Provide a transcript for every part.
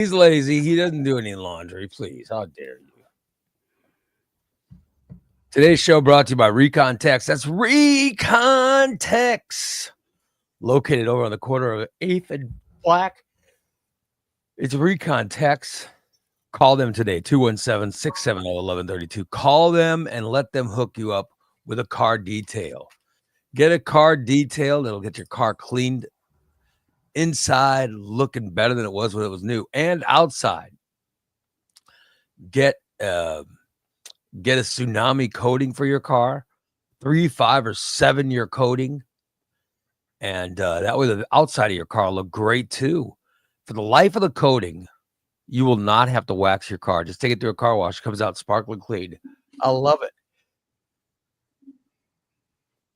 He's lazy. He doesn't do any laundry. Please, how dare you? Today's show brought to you by Recon Tex. That's Recon Tex, located over on the corner of 8th and Black. It's Recon Tex. Call them today, 217-670-1132. Call them and let them hook you up with a car detail. Get a car detail that'll get your car cleaned inside, looking better than it was when it was new, and outside. Get a tsunami coating for your car, 3, 5, or 7-year coating, and that way the outside of your car will look great too. For the life of the coating, you will not have to wax your car. Just take it through a car wash. It comes out sparkling clean. I love it.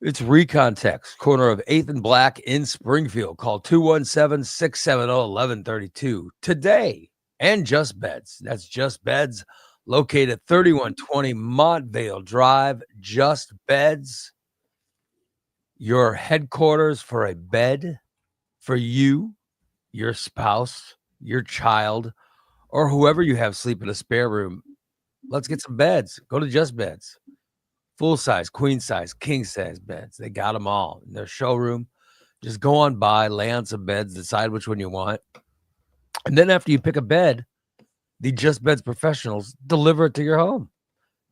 It's Recon Tex, corner of 8th and Black in Springfield. Call 217-670-1132 today. And Just Beds. That's Just Beds, located at 3120 Montvale Drive. Just Beds, your headquarters for a bed for you, your spouse, your child, or whoever you have sleep in a spare room. Let's get some beds. Go to Just Beds. Full size, queen size, king size beds. They got them all in their showroom. Just go on by, lay on some beds, decide which one you want. And then after you pick a bed, the Just Beds professionals deliver it to your home.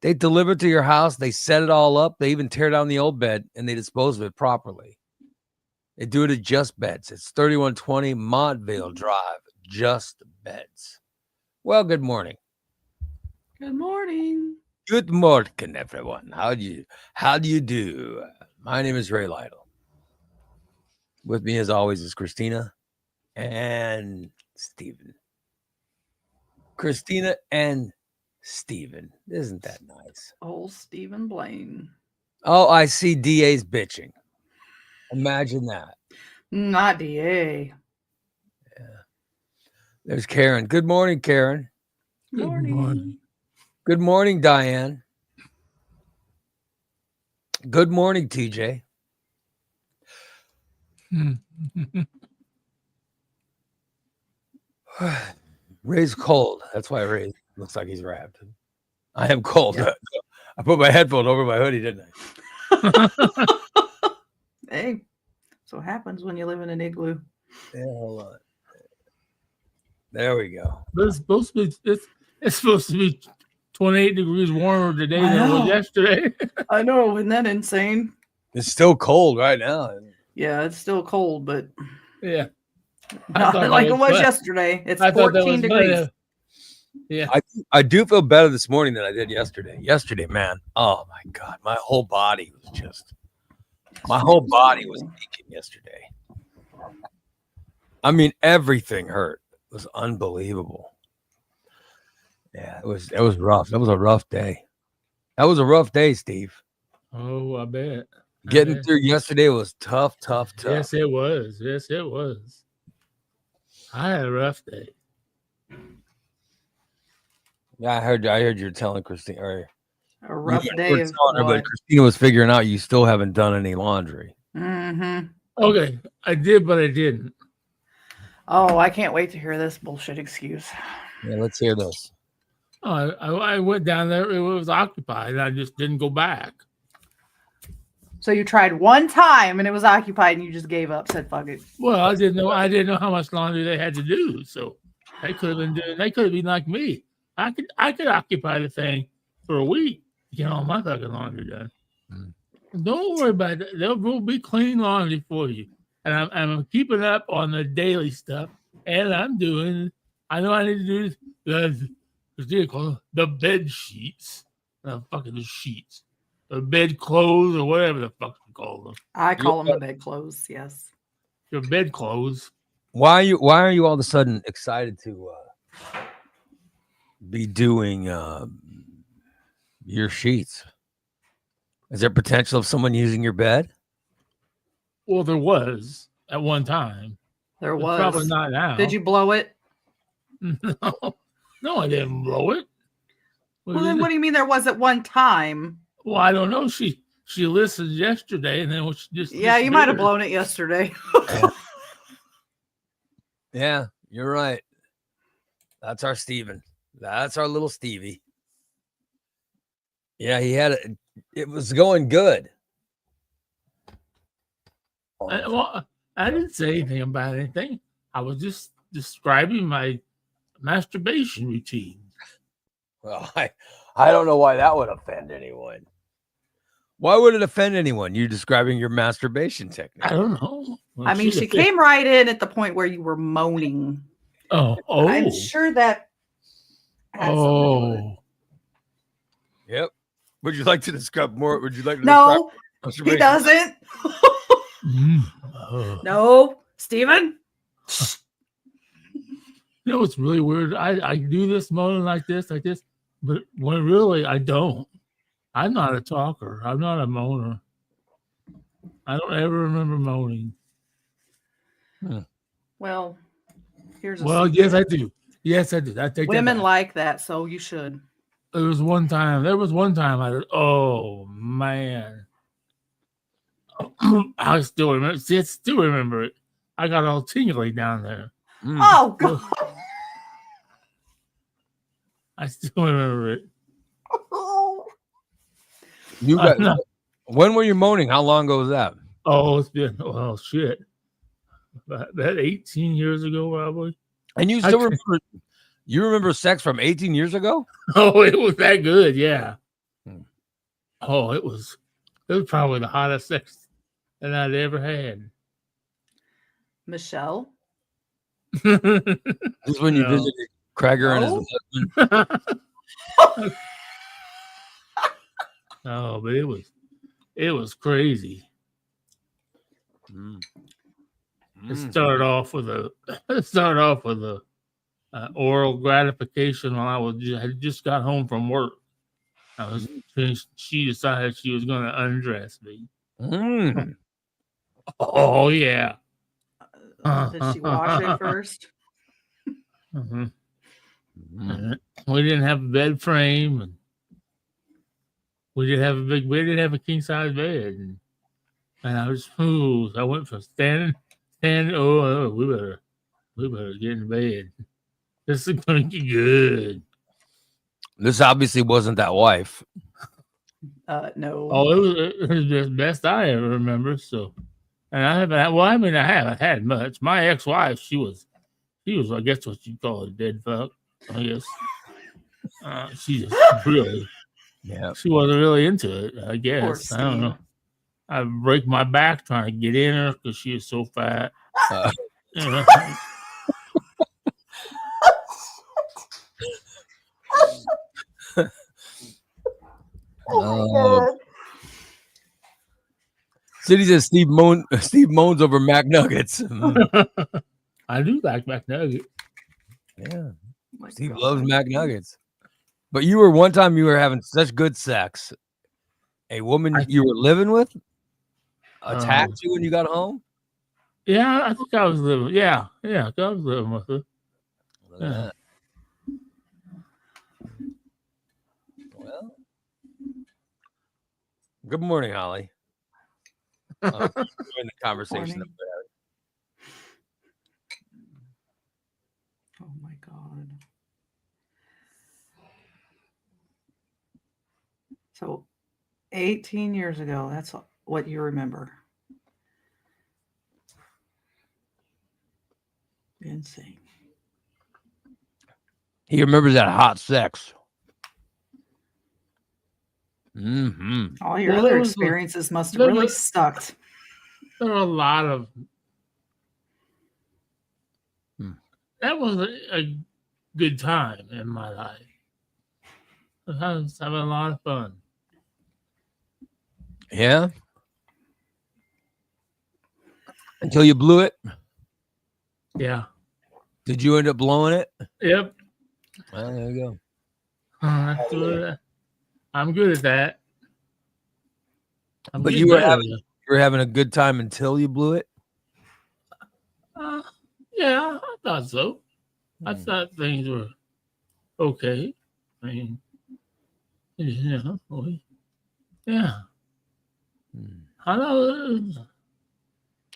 They deliver it to your house. They set it all up. They even tear down the old bed and they dispose of it properly. They do it at Just Beds. It's 3120 Montvale Drive. Just Beds. Well, good morning. Good morning. Good morning, everyone. How do you do? My name is Ray Lytle. With me, as always, is Christina and Steven. Christina and Steven. Isn't that nice? Old Stephen Blaine. Oh, I see DA's bitching. Imagine that. Not DA. Yeah. There's Karen. Good morning, Karen. Good morning. Good morning, Diane. Good morning, TJ. Ray's cold. That's why Ray looks like he's wrapped. I am cold. Yep. I put my headphone over my hoodie, didn't I? Hey, that's what happens when you live in an igloo. Yeah, hold on. There we go. But it's supposed to be 28 degrees warmer today than it was yesterday. I know, isn't that insane? It's still cold right now. Yeah, it's still cold, but yeah, not like it was yesterday. It's 14 degrees. Yeah, I do feel better this morning than I did yesterday. Yesterday, man, oh my God, my whole body was aching yesterday. I mean, everything hurt. It was unbelievable. Yeah, it was rough. That was a rough day. That was a rough day, Steve. Oh, I bet. Getting through yesterday was tough. Yes, it was. I had a rough day. Yeah, I heard you were telling Christina. A rough day. But Christina was figuring out you still haven't done any laundry. Mm-hmm. Okay, I did, but I didn't. Oh, I can't wait to hear this bullshit excuse. Yeah, let's hear this. I went down there. It was occupied. I just didn't go back. So you tried one time and it was occupied, and you just gave up. Said fuck it. Well, I didn't know how much laundry they had to do. So they could have been doing. They could have been like me. I could occupy the thing for a week to get all my fucking laundry done. Don't worry about it. They'll be clean laundry for you. And I'm keeping up on the daily stuff, and I'm doing. I know I need to do the bed sheets, the sheets, the bed clothes, or whatever the fuck you call them. I call them the bed clothes. Yes, your bed clothes. Why are you all of a sudden excited to be doing your sheets? Is there potential of someone using your bed? Well, there was at one time. There was. Probably not now. Did you blow it? No, I didn't blow it. Well, then what do you mean there was at one time? Well, I don't know. She listened yesterday, and then she just you might have blown it yesterday. Yeah, you're right. That's our Steven. That's our little Stevie. Yeah, he had it. It was going good. I didn't say anything about anything. I was just describing my masturbation routine. Well, I don't know why that would offend anyone. Why would it offend anyone? You describing your masturbation technique? I don't know. Well, I mean, she came right in at the point where you were moaning. Oh. I'm sure that. Has something to do with it. Yep. Would you like to describe more? Would you like to No, describe he doesn't. No, Steven. You know, it's really weird. I do this moaning like this, but when really I don't. I'm not a talker. I'm not a moaner. I don't ever remember moaning. Well, here's a secret. Yes, I do. Yes, I do. I take women that like that, so you should. There was one time oh man. I still remember. See, I still remember it. I got all tingly down there. Oh God! I still remember it. You got. When were you moaning? How long ago was that? Oh, it's been shit. About 18 years ago, probably. And you still remember? You remember sex from 18 years ago? Oh, it was that good, yeah. Oh, it was probably the hottest sex that I'd ever had. Michelle? This is when you visited Krager and his husband. Oh, but it was crazy. It started off with a oral gratification while I had just got home from work. She decided she was going to undress me. Oh yeah. Did she wash it first? We didn't have a bed frame, and we didn't have a king size bed, and I was smooth. I went from standing. Oh, we better get in bed. This is gonna get good. This obviously wasn't that wife. No. Oh, it was the best I ever remember. So, and I haven't had much. My ex-wife, she was, I guess, what you'd call a dead fuck. I guess. She just really, she wasn't really into it. I guess. I don't know. I break my back trying to get in her because she was so fat. Oh, City says Steve moans over McNuggets. I do like McNuggets. Yeah. Steve loves McNuggets. But you were having such good sex. A woman you were living with attacked you when you got home? Yeah, I think I was living. Yeah, I was living with her. Yeah. Well, good morning, Holly. Enjoying the conversation. Oh my God. So 18 years ago, that's what you remember. Insane. He remembers that hot sex. All your other experiences must have really sucked. There were a lot of. That was a good time in my life. I was having a lot of fun. Yeah. Until you blew it. Yeah. Did you end up blowing it? Yep. Well, there you go. I'm good at that. But you were having a good time until you blew it? Yeah, I thought so. I thought things were okay. I mean, yeah.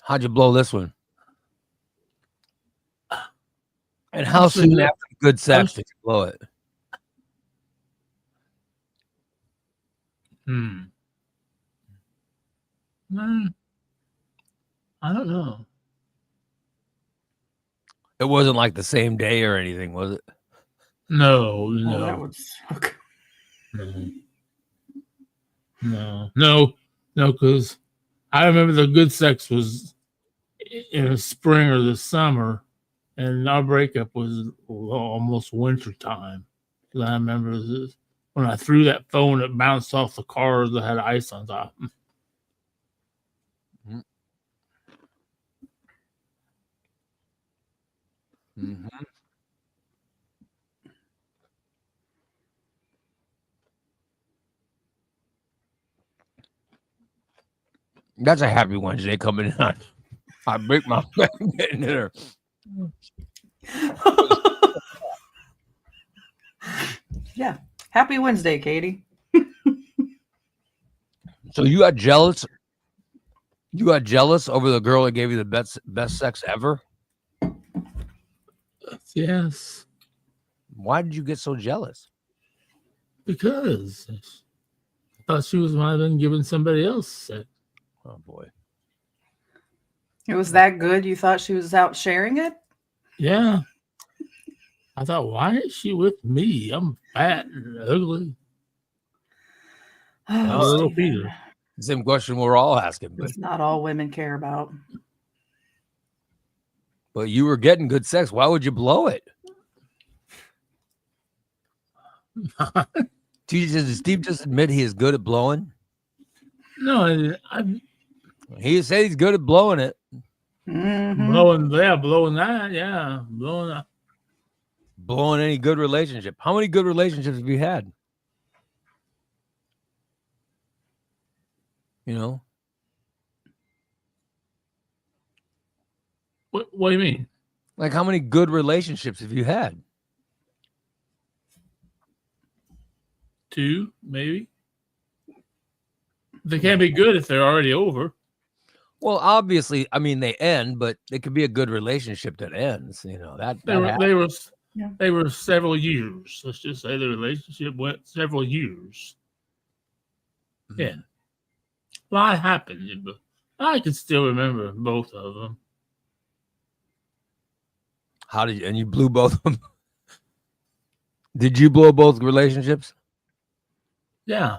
How'd you blow this one? And how soon after good sex did you blow it? I don't know. It wasn't like the same day or anything, was it? No, Oh, that would suck. No, because I remember the good sex was in the spring or the summer, and our breakup was almost winter time. I remember when I threw that phone, it bounced off the cars that had ice on top. Mm-hmm. That's a happy Wednesday coming in. I break my back getting in there. Yeah. Happy Wednesday, Katie. So you got jealous? You got jealous over the girl that gave you the best sex ever? Yes. Why did you get so jealous? Because I thought she might have been giving somebody else sex. Oh boy. It was that good you thought she was out sharing it? Yeah. I thought, why is she with me? I'm fat and ugly. Oh, Little Steven. Peter. Same question we're all asking, but It's not all women care about. you were getting good sex. Why would you blow it? Did Steve just admit he is good at blowing? No, He said he's good at blowing it. Mm-hmm. blowing that, yeah, blowing that. Blowing any good relationship. How many good relationships have you had? You know? What do you mean? Like, how many good relationships have you had? 2, maybe. They can't be good if they're already over. Well, obviously, I mean, they end, but it could be a good relationship that ends. You know, they were several years. Let's just say the relationship went several years. Mm-hmm. Yeah. A lot happened, but I can still remember both of them. And you blew both of them? Did you blow both relationships? Yeah.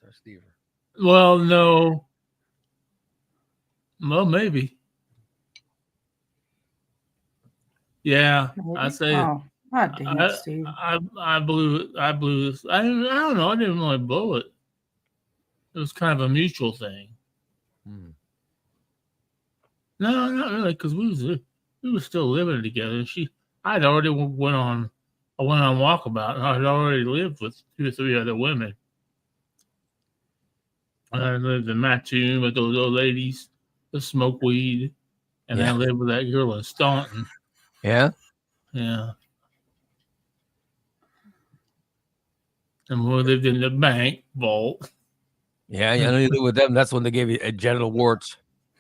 That's our Steve. Well, no. Well, maybe. Yeah, I say. Oh, God damn it, Steve. I blew this. I don't know. I didn't really blow it. It was kind of a mutual thing. No, not really, because we were still living together. I'd already went on walkabout, and I'd already lived with 2 or 3 other women. I lived in Mattoon with those old ladies that smoke weed, and I lived with that girl in Staunton. Yeah? Yeah. And we lived in the bank vault. Yeah, you know, you live with them. That's when they gave you genital warts.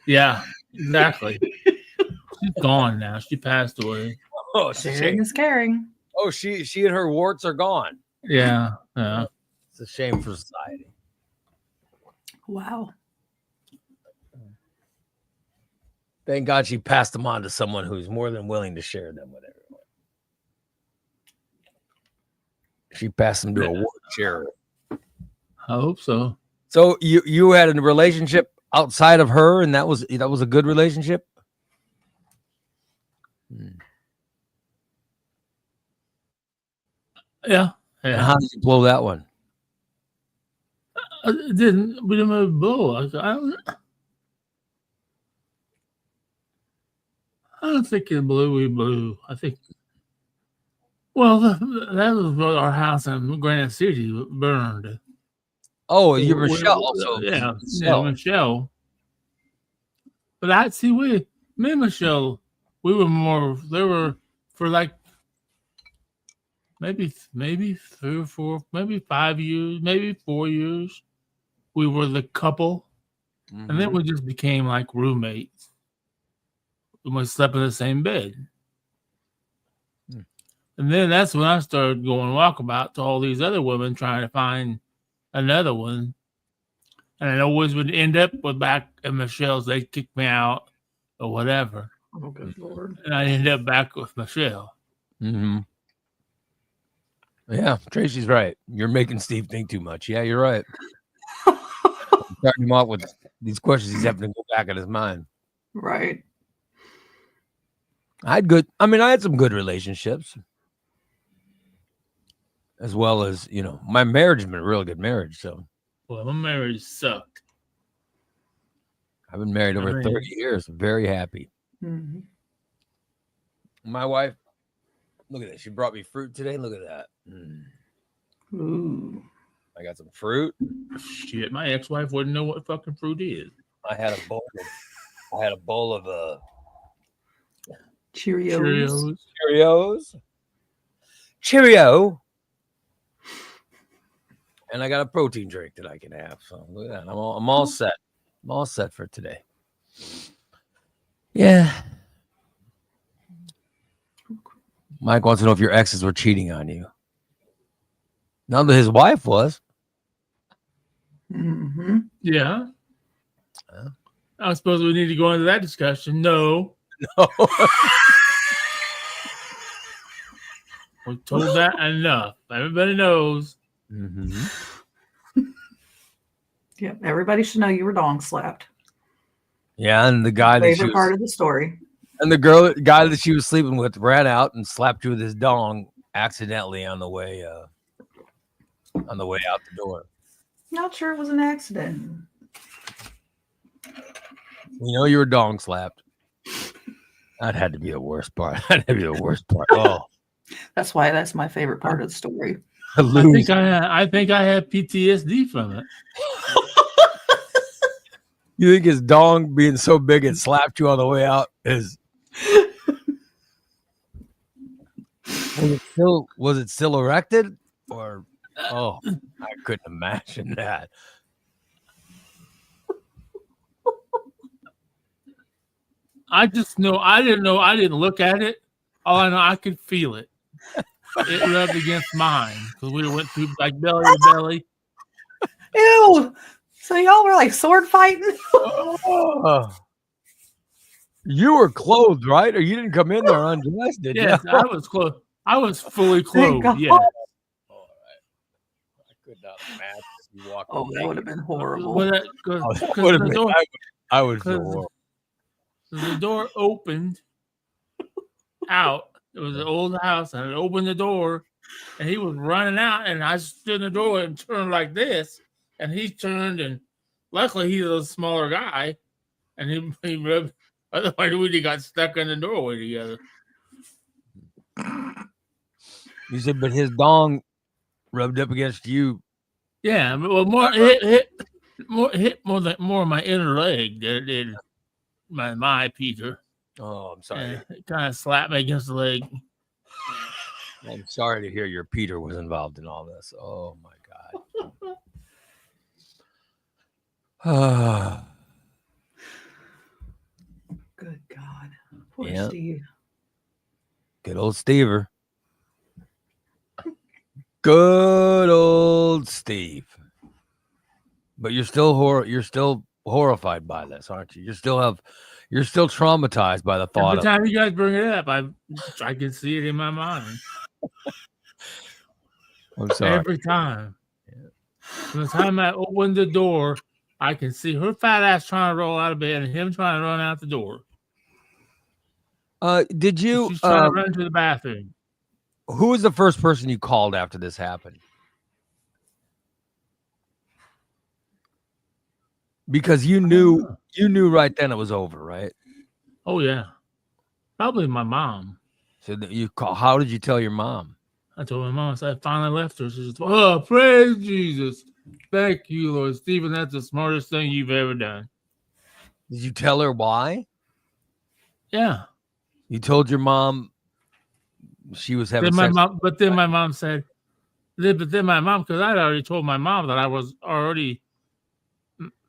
Yeah, exactly. She's gone now. She passed away. Oh, sharing is caring. Oh, she and her warts are gone. Yeah. It's a shame for society. Wow. Thank God she passed them on to someone who's more than willing to share them with everyone. She passed them to a wart sharer. I hope so. So you had a relationship outside of her, and that was a good relationship? Yeah. And how did you blow that one? We didn't really blow. I don't think it blew. We blew. I think. Well, that was our house in Granite City burned. Oh, you're Michelle also. Yeah, Michelle. But me and Michelle, we were more. They were for like maybe 3 or 4, maybe 5 years, maybe 4 years. We were the couple, and then we just became like roommates. We slept in the same bed. And then that's when I started going walkabout to all these other women trying to find another one. And I always would end up with back at Michelle's. They'd kick me out or whatever. Oh, good Lord. And I end up back with Michelle. Mm-hmm. Yeah, Tracy's right. You're making Steve think too much. Yeah, you're right. Starting him off with these questions, he's having to go back in his mind. Right. I had some good relationships. As well as, my marriage has been a really good marriage. So, Well, my marriage sucked. I've been married over 30 years. Very happy. Mm-hmm. My wife, look at that. She brought me fruit today. Look at that. Ooh. I got some fruit. Shit, my ex-wife wouldn't know what fucking fruit is. I had a bowl of Cheerios. Cheerio. And I got a protein drink that I can have. So look at that. I'm all set. I'm all set for today. Yeah. Mike wants to know if your exes were cheating on you. Now that his wife was. Mm-hmm. Yeah. I suppose we need to go into that discussion. No. We've told that enough. Everybody knows. Mm-hmm. Yep. Everybody should know you were dong slapped. Yeah, and the guy Favorite part of the story. And the guy that she was sleeping with ran out and slapped you with his dong accidentally on the way out the door. Not sure it was an accident. You were dong slapped. That had to be the worst part. That had to be the worst part. Oh, that's why that's my favorite part of the story. I think I had PTSD from it. You think his dong being so big it slapped you on the way out is? Was it still erected? Or I couldn't imagine that. I just know I didn't look at it. All I know, I could feel it. It rubbed against mine because we went through like belly to belly. Ew! So y'all were like sword fighting? You were clothed, right? Or you didn't come in there undressed, did you? Yes, I was clothed. I was fully clothed. Yeah. All right. I could not imagine you walking. Oh, that would have been horrible. I would feel horrible. The door opened out. It was an old house, and it opened the door, and he was running out, and I stood in the door and turned like this, and he turned, and luckily he's a smaller guy, and he rubbed. Otherwise, we would have got stuck in the doorway together. You said, but his dong rubbed up against you. Yeah, well, more of my inner leg than it did my Peter. Oh, I'm sorry. It kind of slapped me against the leg. I'm sorry to hear your Peter was involved in all this. Oh my God. Good God. Poor Steve. Good old Stever. Good old Steve. But you're still horrified by this, aren't you? You're still traumatized by the thought. Every time you guys bring it up, I can see it in my mind. I'm sorry. Every time. Yeah. From the time I open the door, I can see her fat ass trying to roll out of bed and him trying to run out the door. Did you? She's trying to run to the bathroom. Who was the first person you called after this happened? Because you knew right then it was over, right? Oh yeah, probably my mom. So you call. How did you tell your mom? I told my mom. I said I finally left her. She said, "Oh, praise Jesus! Thank you, Lord, Stephen. That's the smartest thing you've ever done." Did you tell her why? Yeah. You told your mom she was having sex. But then my mom said, because I'd already told my mom that I was already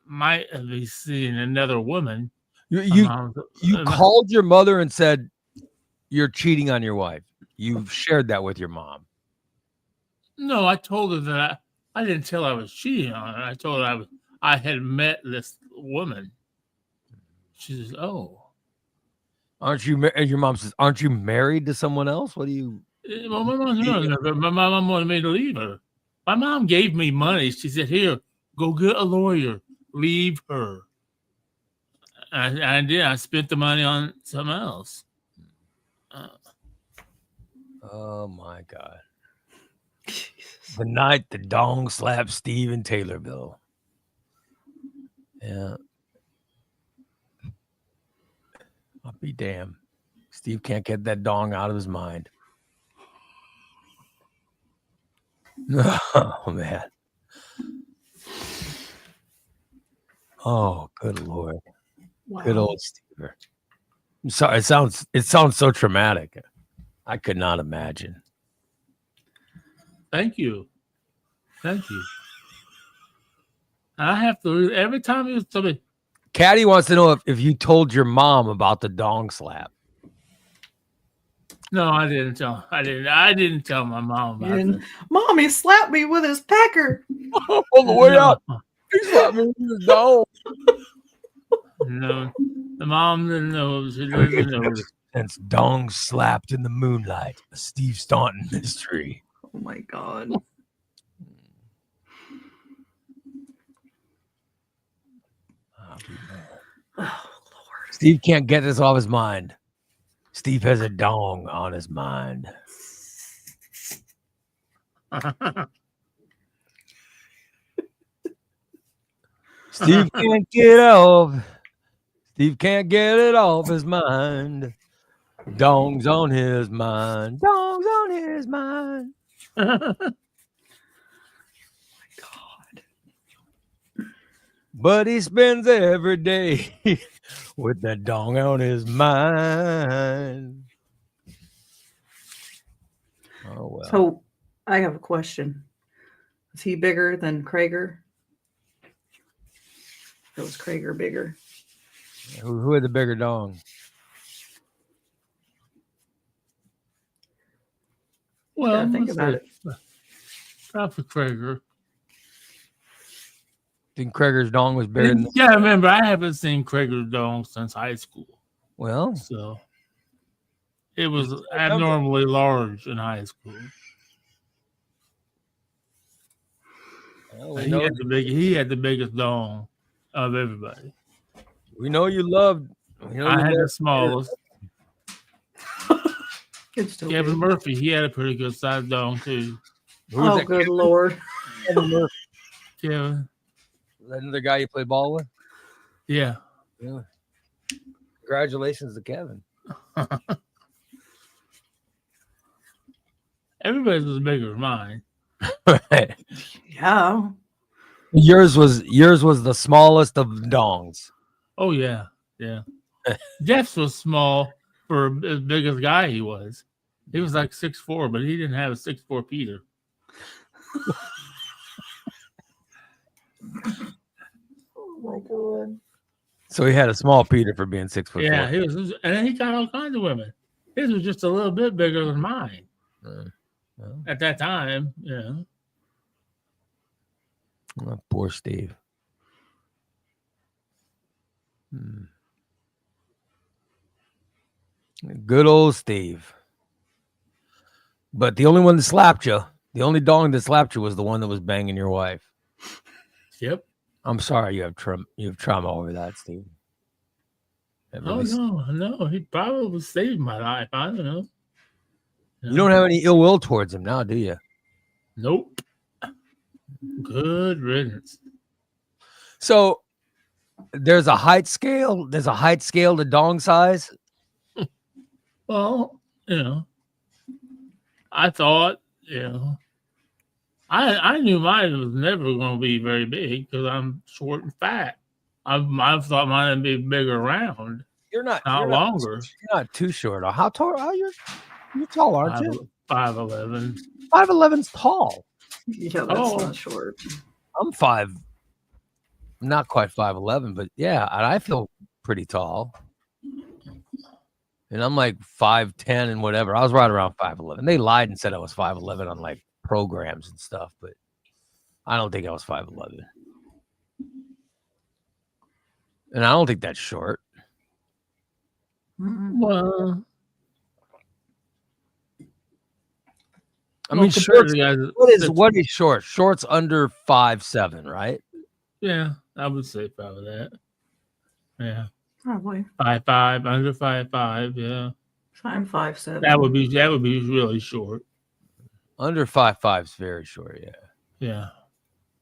might be seeing another woman. You called your mother and said you're cheating on your wife. You've shared that with your mom. No, I told her that I didn't tell her I was cheating on her. I told her I had met this woman. She says, "Oh, Aren't you? Your mom says, "Aren't you married to someone else? What do you?" well, my mom wanted me to leave her. My mom gave me money. She said, "Here, go get a lawyer. Leave her." I did. I spent the money on something else. Oh my God! The night the dong slapped Steve in Taylorville. Yeah. I'll be damned. Steve can't get that dong out of his mind. Oh man. Oh, good Lord. Wow. Good old Steve. I'm sorry, it sounds so traumatic. I could not imagine. Thank you. Thank you. I have to every time you somebody. Caddy wants to know if you told your mom about the dong slap. No, I didn't tell. I didn't tell my mom about it. Mommy slapped me with his pecker. On the way out, he slapped me with his dong. No, the mom didn't know. She didn't know. Since dong slapped in the moonlight, a Steve Staunton mystery. Oh my God. Oh, Lord. Steve can't get this off his mind. Steve has a dong on his mind. Steve can't get off. Steve can't get it off his mind. Dong's on his mind. Dong's on his mind. God. But he spends every day with that dong on his mind. Oh well. So I have a question. Is he bigger than Krager? Or was Krager bigger? Who had the bigger dong? You Well, gotta think about it. Probably Krager. Think Krager's dong was bigger than Yeah, remember, I haven't seen Krager's dong since high school. well. So it was abnormally large in high school. Well, He had the biggest dong of everybody. we know you loved. I had the smallest. It's still Kevin big. Murphy, he had a pretty good sized dong too. Who was Oh, that? good Lord. Kevin Murphy? Kevin, That another guy you play ball with? yeah. Yeah. Congratulations to Kevin. Everybody's was bigger than mine. Yeah. Yours was the smallest of dongs. Oh yeah, yeah. Jeff's was small for as big as guy he was. He was like 6'4", but he didn't have a 6'4" Peter. Oh my God. So he had a small Peter for being 6'4". Yeah, he was, and then he got all kinds of women. His was just a little bit bigger than mine Well, at that time. Yeah. oh, poor Steve. Good old Steve. But the only one that slapped you, the only dong that slapped you was the one that was banging your wife. Yep. I'm sorry you have trauma over that, Steve. That Oh really no, he probably saved my life. I don't know. You don't have any ill will towards him now, do you? Nope. Good riddance. So there's a height scale. There's a height scale to dong size. Well, I thought, I knew mine was never going to be very big because I'm short and fat. I thought mine would be bigger round, You're not longer. You're not too short. How tall are you? You're tall, aren't you? 5'11". 5'11's tall. Yeah, that's not short. I'm not quite 5'11, but yeah, and I feel pretty tall. And I'm like 5'10" and whatever. I was right around 5'11". They lied and said I was 5'11" on like programs and stuff, but I don't think I was 5'11". And I don't think that's short. Well, I mean, compared shorts. to guys, What is short? Shorts under 5'7", right? Yeah, I would say probably that. Yeah, Probably. 5'5", under 5'5". Yeah, I'm 5'7". that would be really short. Under 5'5" is very short. Yeah. Yeah.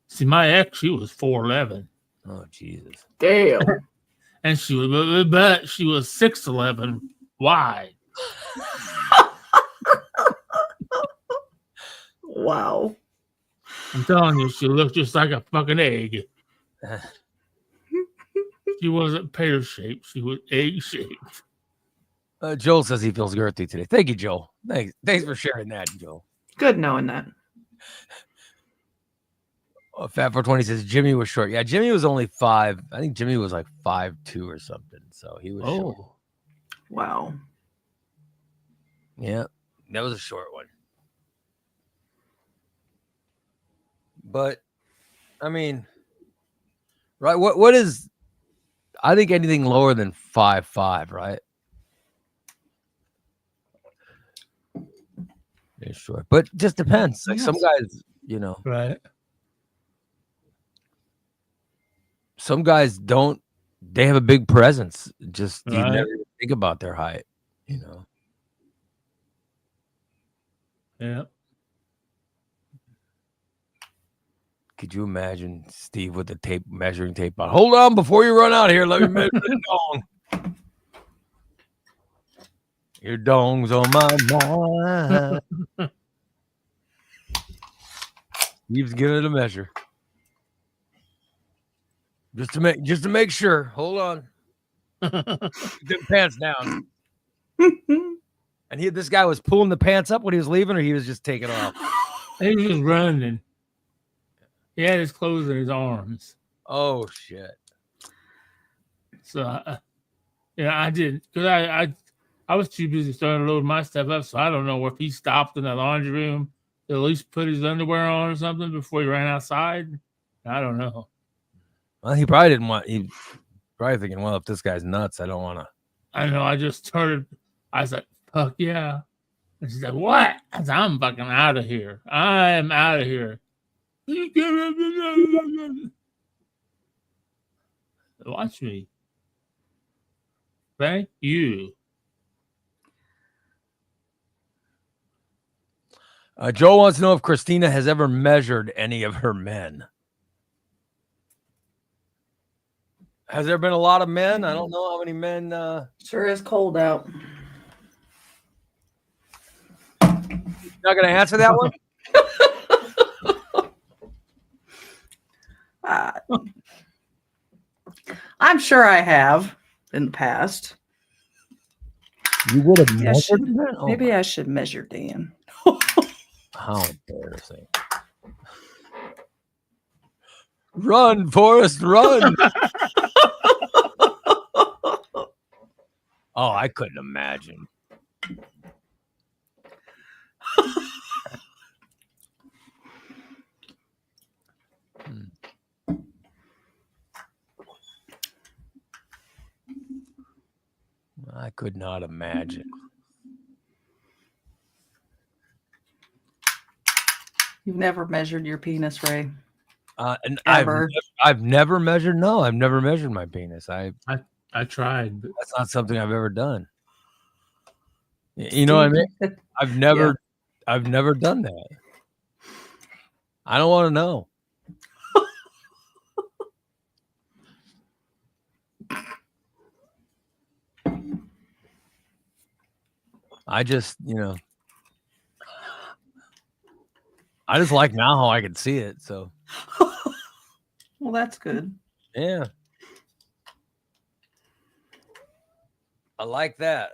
See, my ex, she was 4'11", Oh Jesus. Damn. and she was, but she was 6'11" wide. Wow. I'm telling you, she looked just like a fucking egg. She wasn't pear shaped; she was egg shaped. Joel says he feels girthy today. Thank you, Joel. Thanks for sharing that, Joel. Good knowing that. Fat 420 says Jimmy was short. Yeah, Jimmy was only 5. I think Jimmy was like 5'2" or something. So he was short. Wow. Yeah, that was a short one. But I mean, right? What is? I think anything lower than 5'5", right? It's short, but just depends. Like some guys, Right. some guys don't. They have a big presence. Just you Right. never even think about their height. Yeah. Could you imagine Steve with the measuring tape on? Hold on before you run out here. Let me measure the dong. Your dong's on my mind. Steve's giving it a measure. Just to make sure. Hold on. Get them pants down. And this guy was pulling the pants up when he was leaving, or he was just taking off? He was just running. He had his clothes in his arms. Oh shit! So, I didn't, because I was too busy starting to load my stuff up, so I don't know if he stopped in the laundry room to at least put his underwear on or something before he ran outside. I don't know. Well, he probably didn't want. He probably thinking, well, if this guy's nuts, I don't want to. I know. I just started. I was like, "Fuck yeah!" And she's like, "What?" I said, "I'm fucking out of here. I am out of here." Watch me. Thank you. Joe wants to know if Christina has ever measured any of her men. Has there been a lot of men? I don't know how many men. Sure is cold out. Not going to answer that one? I'm sure I have in the past. You would have measured them? Oh, maybe I should measure Dan. how embarrassing. Run, Forrest, run. Oh, I couldn't imagine. I could not imagine. You've never measured your penis, Ray? And Ever? I've never measured. No, I've never measured my penis. I tried. But That's not something I've ever done. You know what I mean? I've never done that. I don't want to know. I just, I just like now how I can see it. So, Well, that's good. yeah. I like that.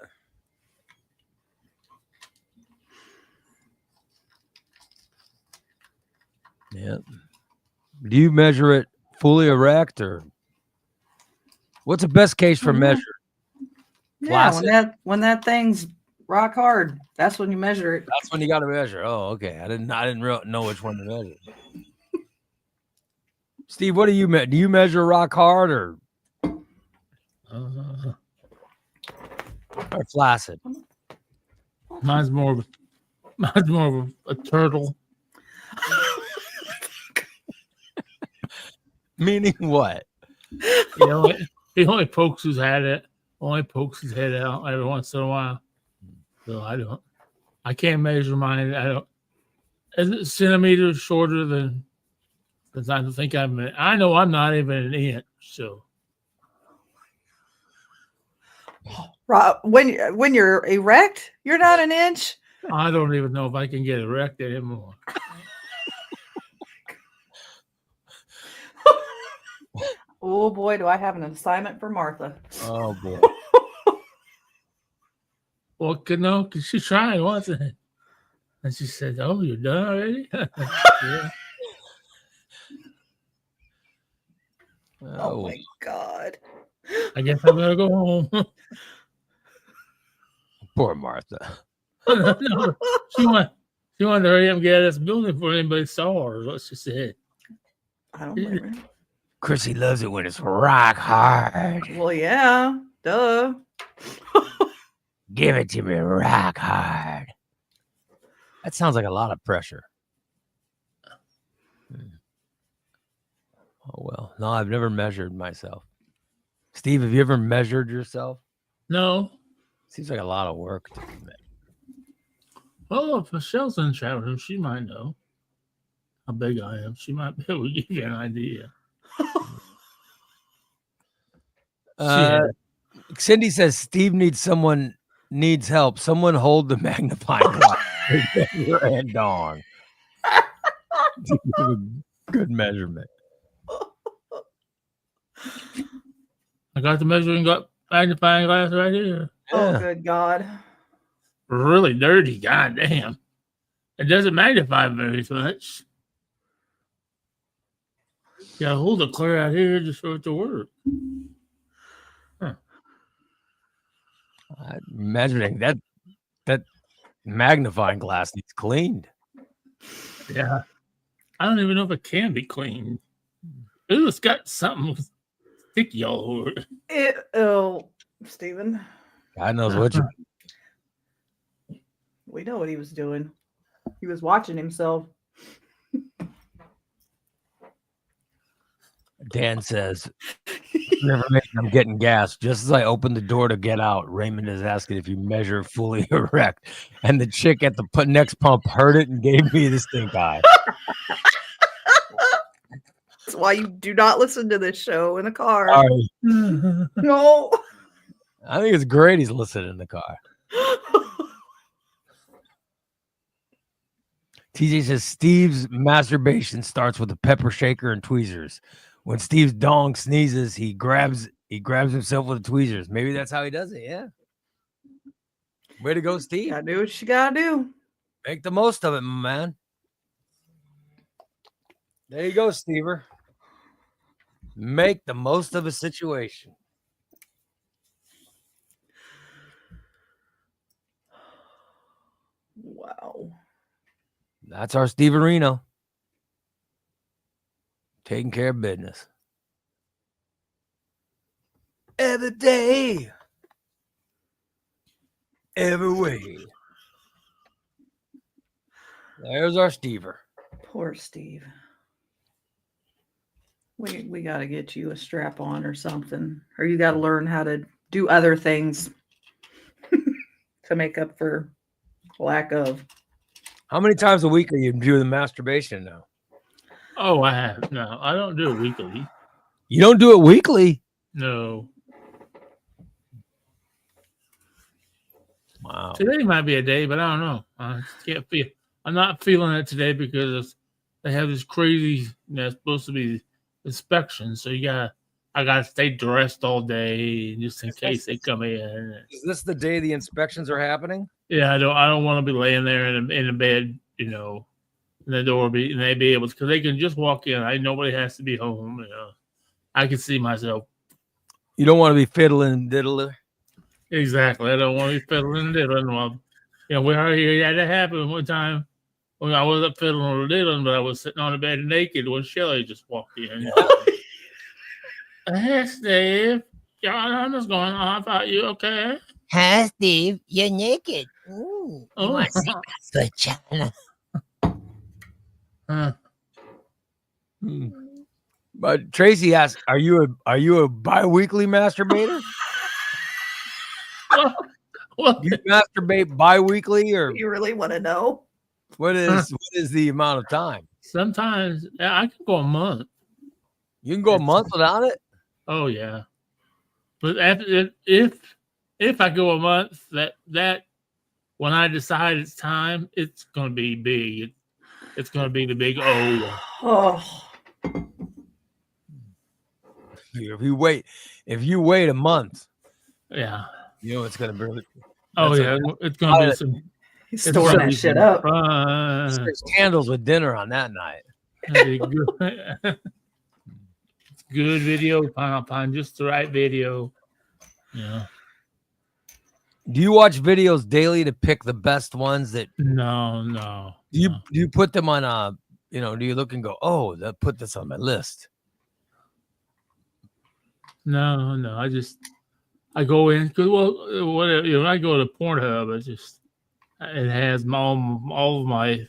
Yeah. Do you measure it fully erect, or what's the best case for measure? Yeah, Flaccid? when that thing's rock hard, that's when you measure it. That's when you got to measure. Oh, okay. I didn't know which one to measure. Steve, what do you do? You measure rock hard or flaccid? Mine's more of a turtle. Meaning what? He only pokes his head out. Only pokes his head out every once in a while. So I can't measure mine. I don't. Is it centimeters shorter than? Because I don't think I know I'm not even an inch. So When you're erect, you're not an inch. I don't even know if I can get erect anymore. Oh boy, do I have an assignment for Martha. Oh boy. Well, no, because she tried once, and she said, "Oh, you're done already?" Yeah. Oh my God. I guess I better go home. Poor Martha. No, she wanted to hurry up and get this building before anybody saw her. Is what she said. I don't blame her. Chrissy loves it when it's rock hard. Well, yeah, duh. Give it to me rock hard. That sounds like a lot of pressure. Oh well. No, I've never measured myself. Steve, have you ever measured yourself? No. Seems like a lot of work to be measured. Well, if Michelle's in the chat room, she might know how big I am. She might be able to give you an idea. Cindy says Steve needs help. Someone hold the magnifying glass and dong. Good measurement. I got the magnifying glass right here. Oh, good God. Really dirty. God damn. It doesn't magnify very much. You gotta hold it clear out here just for it to work. Huh. Measuring that magnifying glass needs cleaned. Yeah. I don't even know if it can be cleaned. Ooh, it's got something sticky all over it. Oh, Stephen. God knows what you. We know what he was doing. He was watching himself. Dan says, I'm getting gas. Just as I opened the door to get out, Raymond is asking if you measure fully erect. And the chick at the next pump heard it and gave me the stink eye. That's why you do not listen to this show in the car. Sorry. No. I think it's great he's listening in the car. TJ says Steve's masturbation starts with a pepper shaker and tweezers. When Steve's dong sneezes, he grabs himself with the tweezers. Maybe that's how he does it. Yeah. Way to go, Steve. Gotta do what you gotta do. Make the most of it, my man. There you go, Stever. Make the most of a situation. Wow. That's our Steve Areno. Taking care of business. Every day. Every way. There's our Stever. Poor Steve. We got to get you a strap on or something. Or you got to learn how to do other things to make up for lack of. How many times a week are you doing masturbation now? Oh, I have. No, I don't do it weekly. You don't do it weekly? No. Wow. Today might be a day, but I don't know. I can't feel. I'm not feeling it today because they have this crazy. It's supposed to be inspection, so I gotta stay dressed all day just in case they come in. Is this the day the inspections are happening? Yeah, I don't want to be laying there in a bed, and the door and they be able to, because they can just walk in. Nobody has to be home. I can see myself. You don't want to be fiddling and diddling. Exactly. I don't want to be fiddling and diddling. Well, we already had that happen one time when I wasn't fiddling or diddling, but I was sitting on the bed naked when Shelly just walked in. Hey, Steve. I'm just going on. I thought you okay? Hi, Steve. You're naked. Ooh, you Oh. want to see my vagina? Hmm. But Tracy asks, "Are you a bi-weekly masturbator? Well, Do you masturbate bi-weekly, or You really want to know? what is the amount of time? sometimes I can go a month. You can go a month without it. Oh yeah, but if I go a month, that when I decide it's time, it's gonna be big. It's gonna be the big O. Oh, If you wait a month, Yeah. it's gonna be. Oh That's yeah. It's gonna be some. he's It's storing gonna that be shit some up. fun. There's candles with dinner on that night. It'll be good. It's good video. Find just the right video. Yeah. Do you watch videos daily to pick the best ones? That No. do you put them on do you look and go, oh, put this on my list? No. I go in because whatever. When I go to Pornhub, it has all of my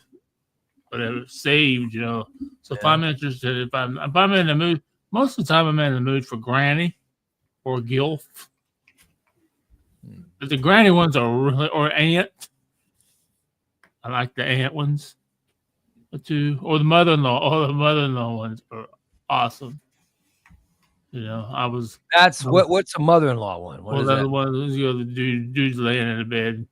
whatever saved. So if I'm interested, if I'm in the mood, most of the time I'm in the mood for granny or gilf. But the granny ones are really, or aunt. I like the aunt ones too, or the mother-in-law. All the mother-in-law ones are awesome. That's what's a mother-in-law one? What is That's that? the one. The dude's laying in the bed.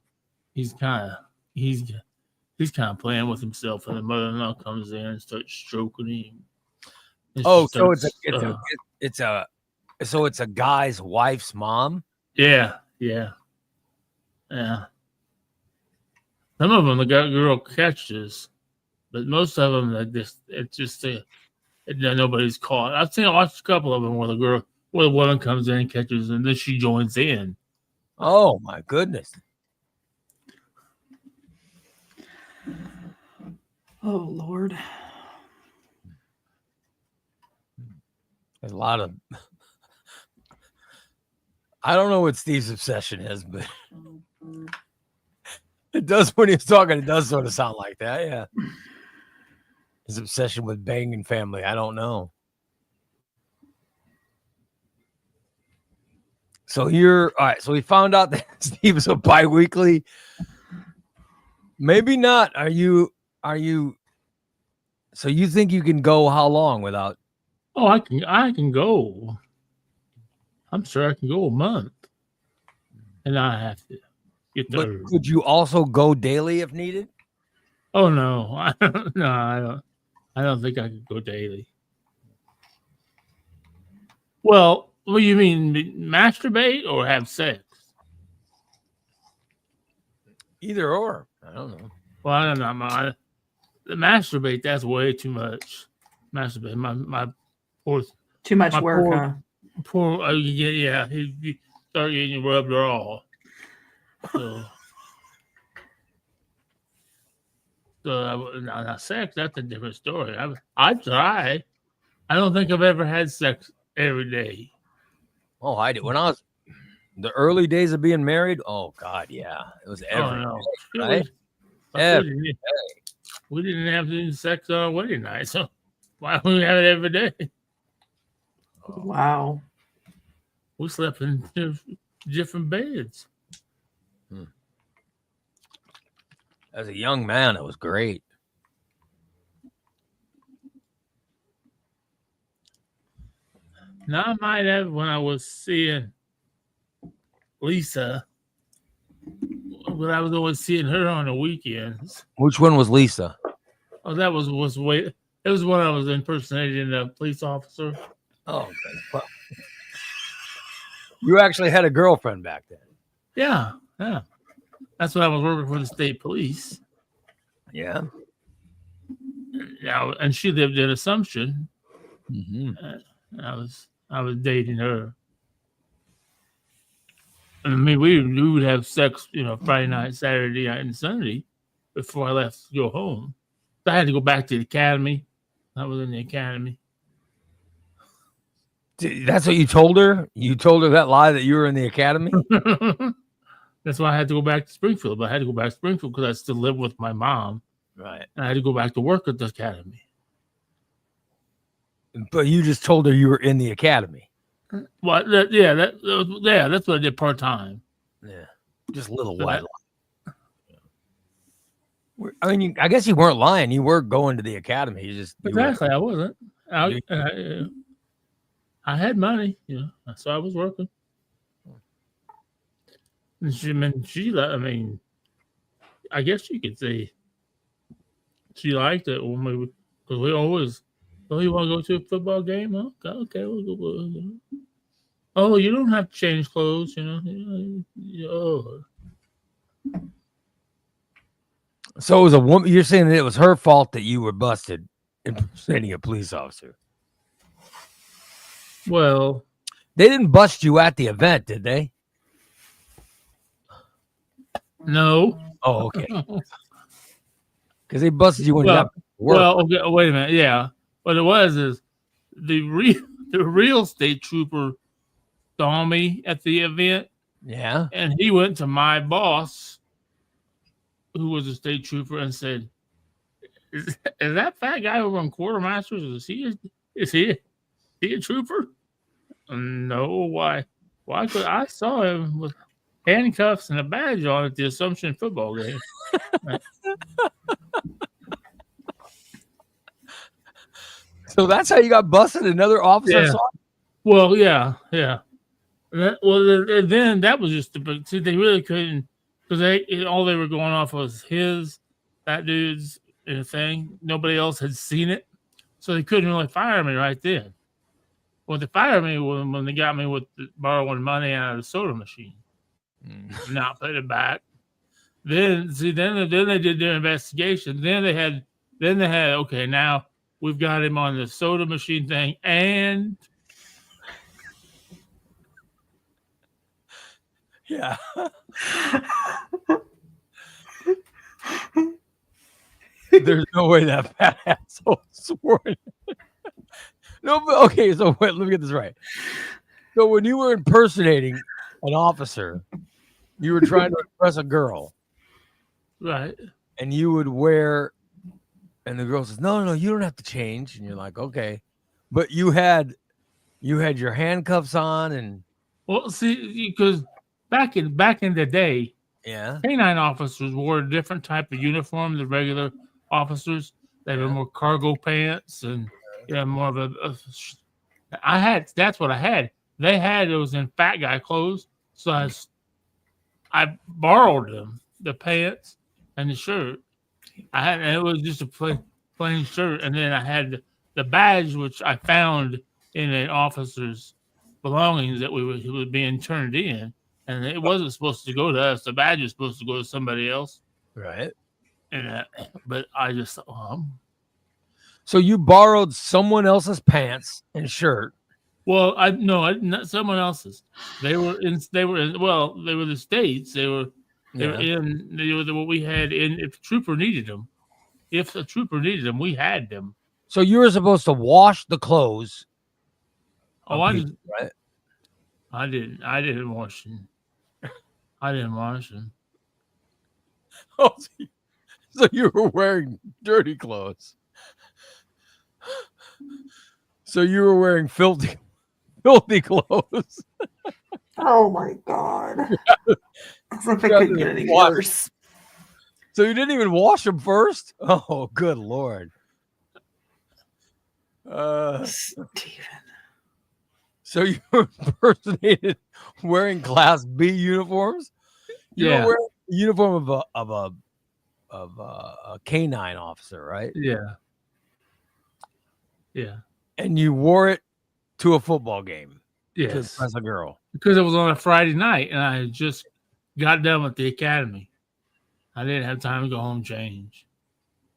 He's kind of playing with himself, and the mother-in-law comes in and starts stroking him. And Oh, she so starts, it's a guy's wife's mom. yeah. Some of them the girl catches, but most of them nobody's caught. I watched a couple of them where the woman comes in and catches, and then she joins in. Oh my goodness! Oh Lord. There's a lot of. I don't know what Steve's obsession is, but it does when he's talking. It does sort of sound like that. Yeah, his obsession with banging family. I don't know. So you're all right. So we found out that Steve is a bi-weekly. Maybe not. Are you? So you think you can go how long without? Oh, I can go. I'm sure I can go a month, and I have to get But the. could you also go daily if needed? Oh no, I don't. I don't think I could go daily. Well, what do you mean, masturbate or have sex? Either or. I don't know. Well, I don't know. The masturbate, that's way too much. Masturbate, my poor, Too much my work, huh? poor. Yeah. He start getting rubbed raw. So now sex, that's a different story. I try. I don't think I've ever had sex every day. Oh, I did when I was the early days of being married. Oh God, yeah, it was every day, right? We didn't have any sex on our wedding night, so why would we have it every day? Wow. We slept in different beds. As a young man, it was great. Now I might have when I was seeing Lisa, but I was always seeing her on the weekends. Which one was Lisa? Oh, that was way. It was when I was impersonating a police officer. Oh, okay. Well, you actually had a girlfriend back then. Yeah. That's when I was working for the state police. Yeah. Yeah, and she lived in Assumption. Mm-hmm. I was dating her. I mean, we would have sex, Friday night, Saturday night, and Sunday before I left to go home. So I had to go back to the academy. I was in the academy. That's what you told her? You told her that lie that you were in the academy? That's why I had to go back to Springfield. But I had to go back to Springfield because I still live with my mom. Right. And I had to go back to work at the academy. But you just told her you were in the academy. Well, that's what I did part time. Yeah. Just a little white lie. I mean, I guess you weren't lying. You were going to the academy. Exactly. I wasn't. I had money, so I was working. And I guess you could say she liked it when because we always, you want to go to a football game? Oh, okay, we'll go. Oh, you don't have to change clothes, Oh. So it was a woman. You're saying that it was her fault that you were busted impersonating a police officer. Well, they didn't bust you at the event, did they? No. Oh, okay. Because they busted you when you got to work. Well, okay, wait a minute. Yeah, what it was is the real state trooper saw me at the event. Yeah, and he went to my boss, who was a state trooper, and said, "Is that fat guy over on Quartermasters? Is he a trooper?" No. Why? Why? Because I saw him with handcuffs and a badge on at the Assumption football game. So that's how you got busted. Another officer saw it? Well, yeah. Then that was just they really couldn't, because all they were going off was that dude's thing. Nobody else had seen it, so they couldn't really fire me right then. Well, they fired me when they got me with borrowing money out of the soda machine, not put it back. Then they did their investigation. Then they had okay, now we've got him on the soda machine thing, and yeah. There's no way that fat asshole swore. No, but okay, so wait, let me get this right. So when you were impersonating an officer, you were trying to impress a girl. Right. And you would wear, and the girl says, no, you don't have to change. And you're like, okay. But you had your handcuffs on and. Well, see, because back in the day, canine officers wore a different type of uniform than regular officers. They had more cargo pants and more of that's what I had. They had those in fat guy clothes, so I borrowed them, the pants and the shirt. And it was just a plain shirt, and then I had the badge, which I found in an officer's belongings that he was being turned in, and it wasn't supposed to go to us. The badge was supposed to go to somebody else, right? And but I just thought, so you borrowed someone else's pants and shirt. Well, not someone else's. They were the states. They were what we had in. If a trooper needed them, we had them. So you were supposed to wash the clothes. Oh, I didn't. Right? I didn't wash them. I didn't wash them. Oh, so you were wearing dirty clothes. So you were wearing filthy clothes. Oh my God. As if it could get any worse. So you didn't even wash them first? Oh, good Lord. Steven. So you impersonated wearing Class B uniforms? You were wearing the uniform of a canine officer, right? Yeah. Yeah. And you wore it to a football game. Yes. As a girl. Because it was on a Friday night and I had just got done with the academy. I didn't have time to go home and change.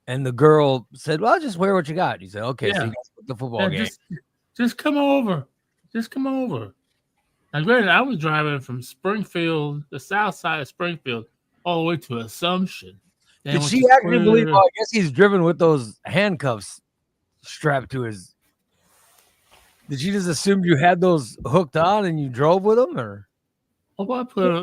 And the girl said, well, just wear what you got. You said, okay, so you got the football game. Just come over. Just come over. Now, granted, I was driving from Springfield, the south side of Springfield, all the way to Assumption. Then Did went she to actually believe? Twitter. Well, I guess he's driven with those handcuffs strapped to his. Did she just assume you had those hooked on and you drove with them, or? Oh,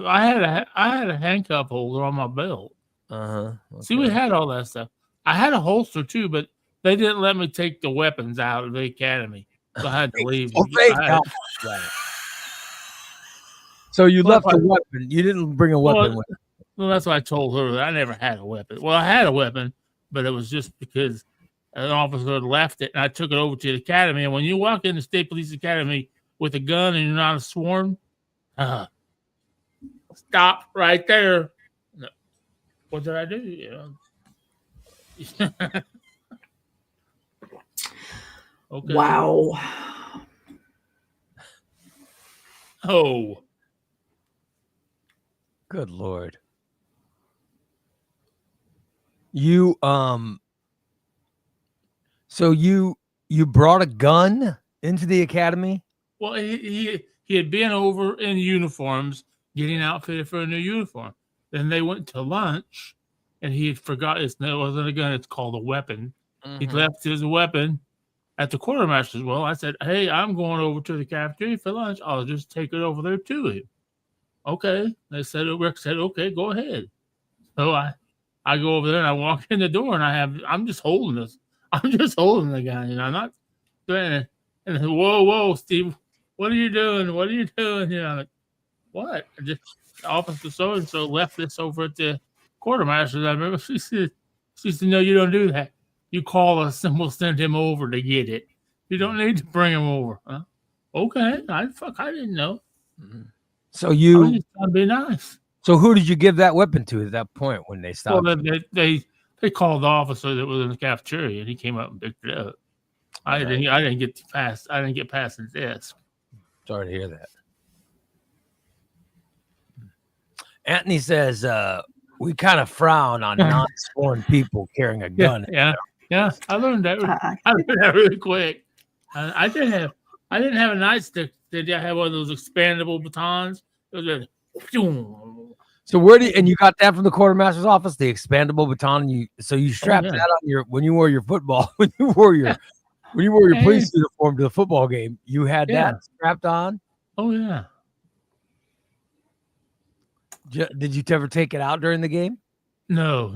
I had a handcuff holder on my belt. Okay. See, we had all that stuff. I had a holster too, but they didn't let me take the weapons out of the academy, so I had to leave. Oh, thank God. So you left a weapon. You didn't bring a weapon with you. Well, that's what I told her. That I never had a weapon. Well, I had a weapon, but it was just because an officer left it, and I took it over to the academy. And when you walk in the State Police Academy with a gun and you're not sworn, stop right there. No. What did I do? You know? Okay. Wow. Oh. Good Lord. You so you brought a gun into the academy? Well, he had been over in uniforms, getting outfitted for a new uniform. Then they went to lunch, and he had forgot it wasn't a gun; it's called a weapon. He left his weapon at the quartermaster's. Well, I said, "Hey, I'm going over to the cafeteria for lunch. I'll just take it over there to him." Okay, Rick said, "Okay, go ahead." So I go over there and I walk in the door and I'm just holding this. I'm just holding the guy, you know, I'm not doing it. And I said, whoa, Steve, what are you doing? What are you doing? You know, I'm like, what? Just Officer so and so left this over at the quartermaster's. I remember she said, no, you don't do that. You call us and we'll send him over to get it. You don't need to bring him over. Huh? Okay, I didn't know. So you I was just trying to be nice. So who did you give that weapon to at that point when they stopped? Well, they called the officer that was in the cafeteria, and he came up and picked it up. I didn't get past the desk. Sorry to hear that. Anthony says we kind of frown on non-sworn people carrying a gun. Yeah. I learned that. I learned that really quick. I didn't have a nightstick. Did I have one of those expandable batons? It was So you got that from the quartermaster's office, the expandable baton, and you strapped that on when you wore your police uniform to the football game, you had that strapped on? Oh yeah. Did you ever take it out during the game? No.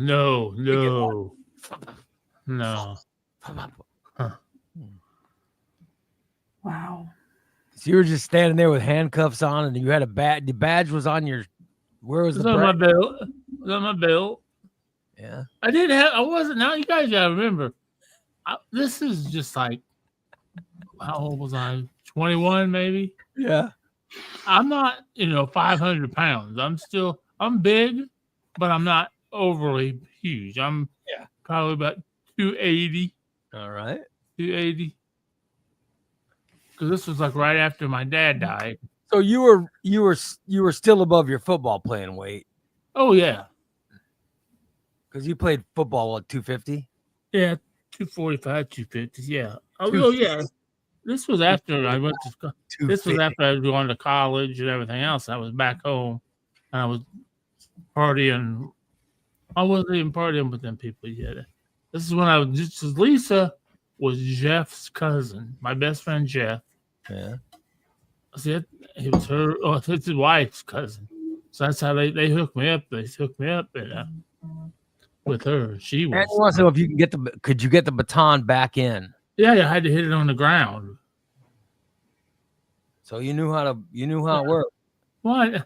Huh. Wow. So you were just standing there with handcuffs on, and you had a badge. The badge was on your. Where was the on my belt? It was on my belt. Yeah. I wasn't. Now you guys gotta remember. This is just like, how old was I? 21, maybe. Yeah. I'm not, 500 pounds. I'm big, but I'm not overly huge. I'm probably about 280. All right. 280. Because this was like right after my dad died. So you were still above your football playing weight. Oh yeah. Because you played football at 250. Yeah, 245, 250. Yeah. Oh yeah. This was after I went to. This was after I was going to college and everything else. I was back home, and I was partying. I wasn't even partying with them people yet. This is when I was just. Lisa was Jeff's cousin, my best friend Jeff. Yeah. See, he was her. Oh, it's his wife's cousin. So that's how they hooked me up. They hooked me up with her. She was. And you want to know if could you get the baton back in? Yeah, I had to hit it on the ground. So you knew how it worked. Well,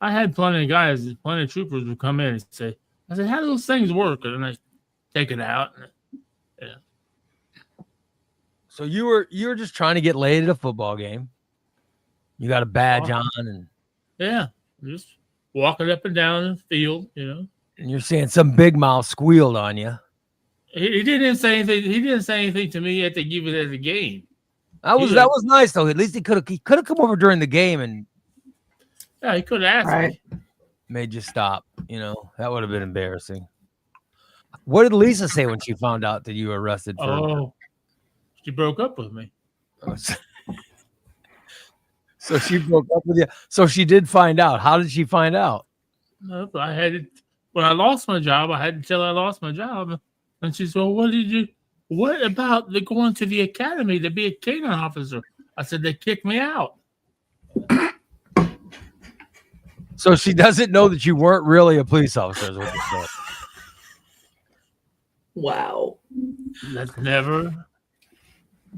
I had plenty of troopers would come in and say, I said, how do those things work? And I take it out. Yeah. So you were just trying to get laid at a football game. You got a badge on and just walking up and down the field, And you're saying some big mouth squealed on you. He didn't say anything. He didn't say anything to me at the give it at the game. That was nice though. At least he could have come over during the game and he could have asked me. Made you stop. That would have been embarrassing. What did Lisa say when she found out that you were arrested for? She broke up with me. So she broke up with you. So she did find out. How did she find out? No, I had it when I lost my job. I had to tell her I lost my job, and she said, "Well, what did you? What about the going to the academy to be a canine officer?" I said, "They kicked me out." So she doesn't know that you weren't really a police officer. Is what you're saying. Wow. That's never.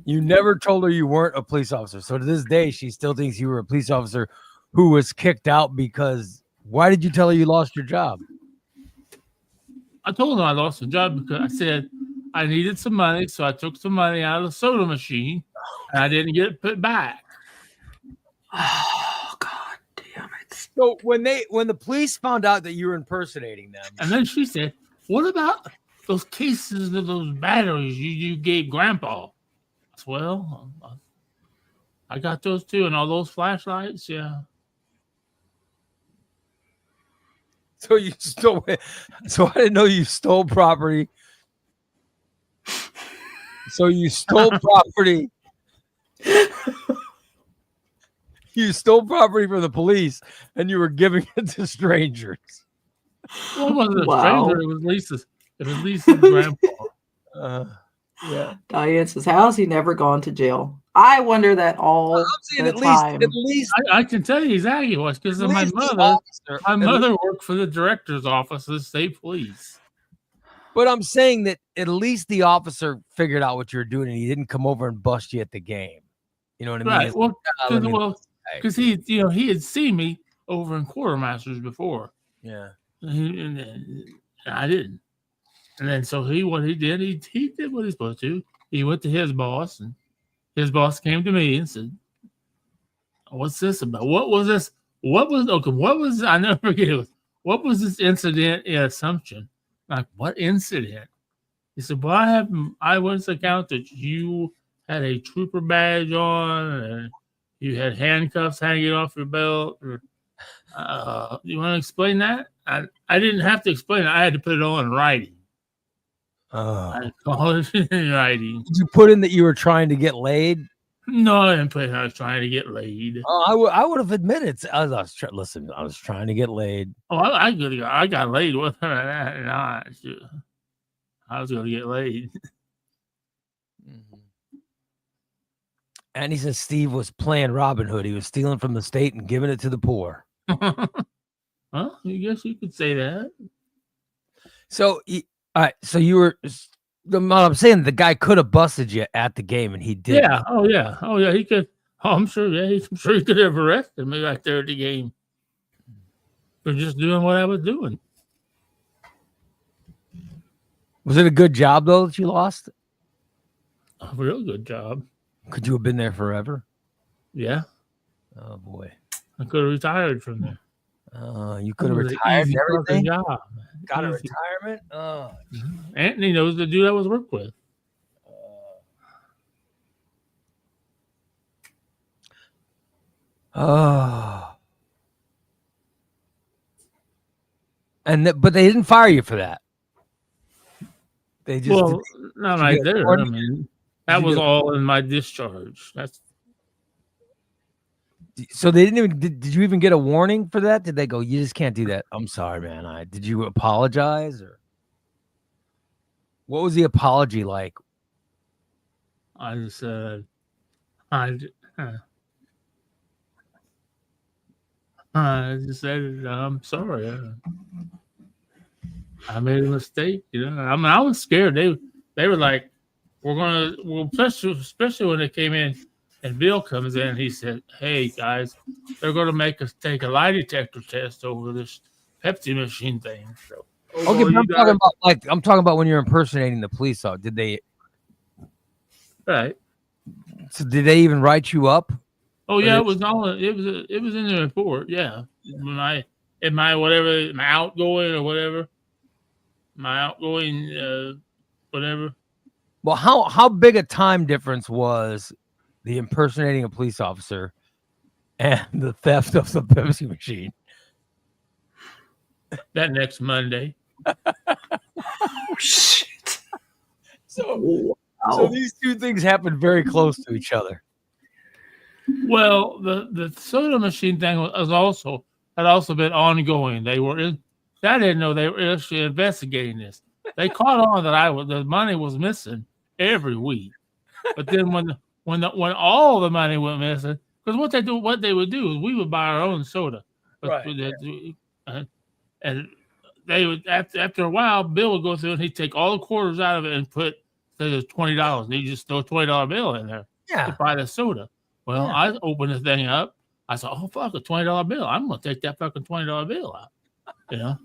You never told her you weren't a police officer. So to this day, she still thinks you were a police officer who was kicked out because why did you tell her you lost your job? I told her I lost my job because I said I needed some money, so I took some money out of the soda machine, and I didn't get it put back. Oh God damn it. So when the police found out that you were impersonating them, And then she said, "What about those cases of those batteries you gave Grandpa?" I said, "Well, I got those too, and all those flashlights, yeah." so you stole. So I didn't know you stole property. So you stole property. You stole property from the police, and you were giving it to strangers. Well, it wasn't a Wow. stranger. It was Lisa's. It was Lisa's grandpa. Yeah. Diane says, "How's he never gone to jail?" I wonder that all I'm saying the time. at least I can tell you exactly what, because at my least the mother. officer- My at mother worked for the director's office of the state police. But I'm saying that at least the officer figured out what you were doing, and he didn't come over and bust you at the game. You know what I mean? Right. It's Well, like, let me- because he had seen me over in quartermasters before, yeah. and I didn't. And then so what he did, he did what he's supposed to. He went to his boss, and his boss came to me and said, "What's this about? What was this? What was I never forget it. What was this incident in Assumption? Like, what incident?" He said, "Well, I have eyewitness account that you had a trooper badge on and you had handcuffs hanging off your belt. Or, you want to explain that?" I didn't have to explain it. I had to put it all in writing. Oh. I call it in writing. Did you put in that you were trying to get laid? No, I didn't put it. I was trying to get laid. Oh, I would have admitted. I was trying to get laid. Oh, I got laid with her. I was going to get laid. And he says Steve was playing Robin Hood. He was stealing from the state and giving it to the poor. Well, I guess you could say that. So, all right. So you were. I'm saying the guy could have busted you at the game, and he did. Yeah. Oh yeah. He could. Oh, I'm sure. Yeah, I'm sure he could have arrested me right there at the game for just doing what I was doing. Was it a good job though that you lost? A real good job. Could you have been there forever? Yeah. Oh boy. I could have retired from there. You could have It was an retired easy and everything. fucking job. Got a Easy. retirement. Oh. Anthony knows the dude I was work with. Oh. But they didn't fire you for that. They just Well, not you right get there. warning? I mean, that you was get- all in my discharge. That's so they didn't even did you even get a warning for that? Did they go, you just can't do that? I'm sorry, man. Did you apologize or what was the apology like? I just said, I just said, I'm sorry. I made a mistake. You know, I mean, I was scared. They were like, especially when they came in and Bill comes in, he said, "Hey guys, they're going to make us take a lie detector test over this Pepsi machine thing." So, Okay, but I'm talking about when you're impersonating the police. Did they? right. So did they even write you up? Oh yeah, it was all. It was in the report. Yeah, my outgoing or whatever, my outgoing whatever. Well, how big a time difference was the impersonating a police officer and the theft of the Pepsi machine? That next Monday. Oh, shit. So these two things happened very close to each other. Well, the soda machine thing had also been ongoing. I didn't know they were actually investigating this. They caught on that the money was missing every week. But then when all the money went missing, because what they would do is we would buy our own soda. Right. And they would after a while, Bill would go through and he'd take all the quarters out of it and put say there's $20. And he'd just throw a $20 bill in there to buy the soda. Well, I opened the thing up. I said, "Oh fuck, a $20 bill! I'm gonna take that fucking $20 bill out." And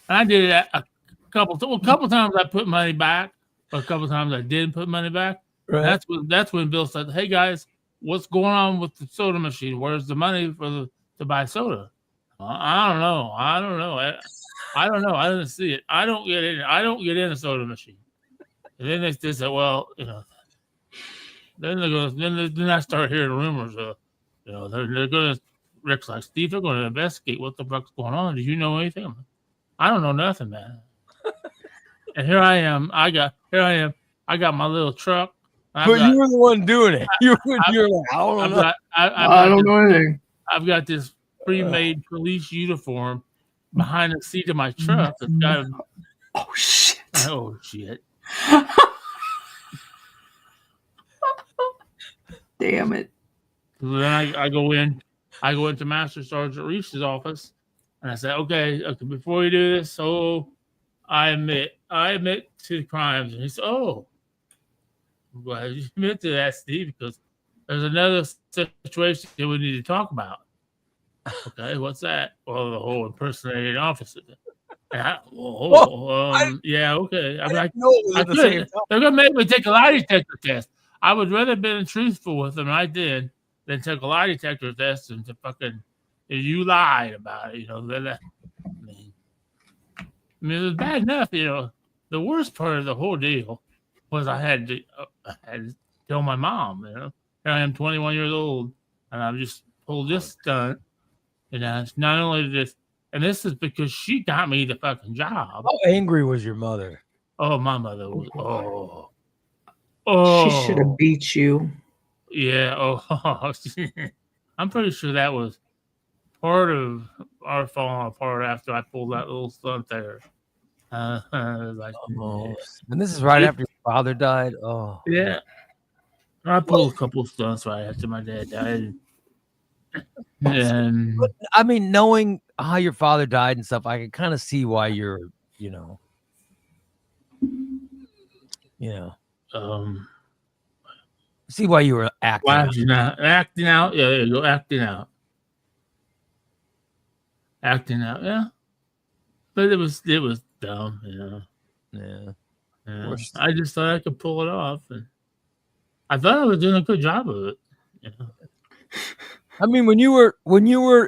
I did it a couple times. I put money back, but a couple times I didn't put money back. Right. That's when Bill said, "Hey guys, what's going on with the soda machine? Where's the money to buy soda?" I don't know. I don't know. I don't know. I didn't see it. I don't get in a soda machine. And then they said, "Well, Then I start hearing rumors of, they're going to. Rick's like, "Steve, they're going to investigate what the fuck's going on. Do you know anything?" I don't know nothing, man. And here I am. I got my little truck. You were the one doing it. You're like, I don't know anything. I've got this pre-made police uniform behind the seat of my truck. That's got oh shit! Oh shit! Damn it! So then I go into Master Sergeant Reese's office, and I say, okay, before you do this, so I admit to the crimes. And he said, "Oh, well, you admit to that, Steve, because there's another situation that we need to talk about." Okay, what's that? Well, the whole impersonating officer. Yeah, okay. I'm like, they're gonna make me take a lie detector test. I would rather have been truthful with them, and I did, than take a lie detector test and to fucking you lied about it. I mean, it was bad enough. The worst part of the whole deal was I had to tell my mom. Here I am, 21 years old, and I've just pulled this stunt. And it's not only this, and this is because she got me the fucking job. How angry was your mother? Oh, my mother was. She should have beat you. Yeah. I'm pretty sure that was part of our falling apart after I pulled that little stunt there. And this is right after your father died. Oh, yeah. I pulled a couple of stunts right after my dad died. And but, I mean, knowing how your father died and stuff, I can kind of see why you're, see why you were acting out. Acting out. Yeah, there you go. Acting out. Yeah. But it was dumb, Yeah. I just thought I could pull it off, and I thought I was doing a good job of it. I mean, when you were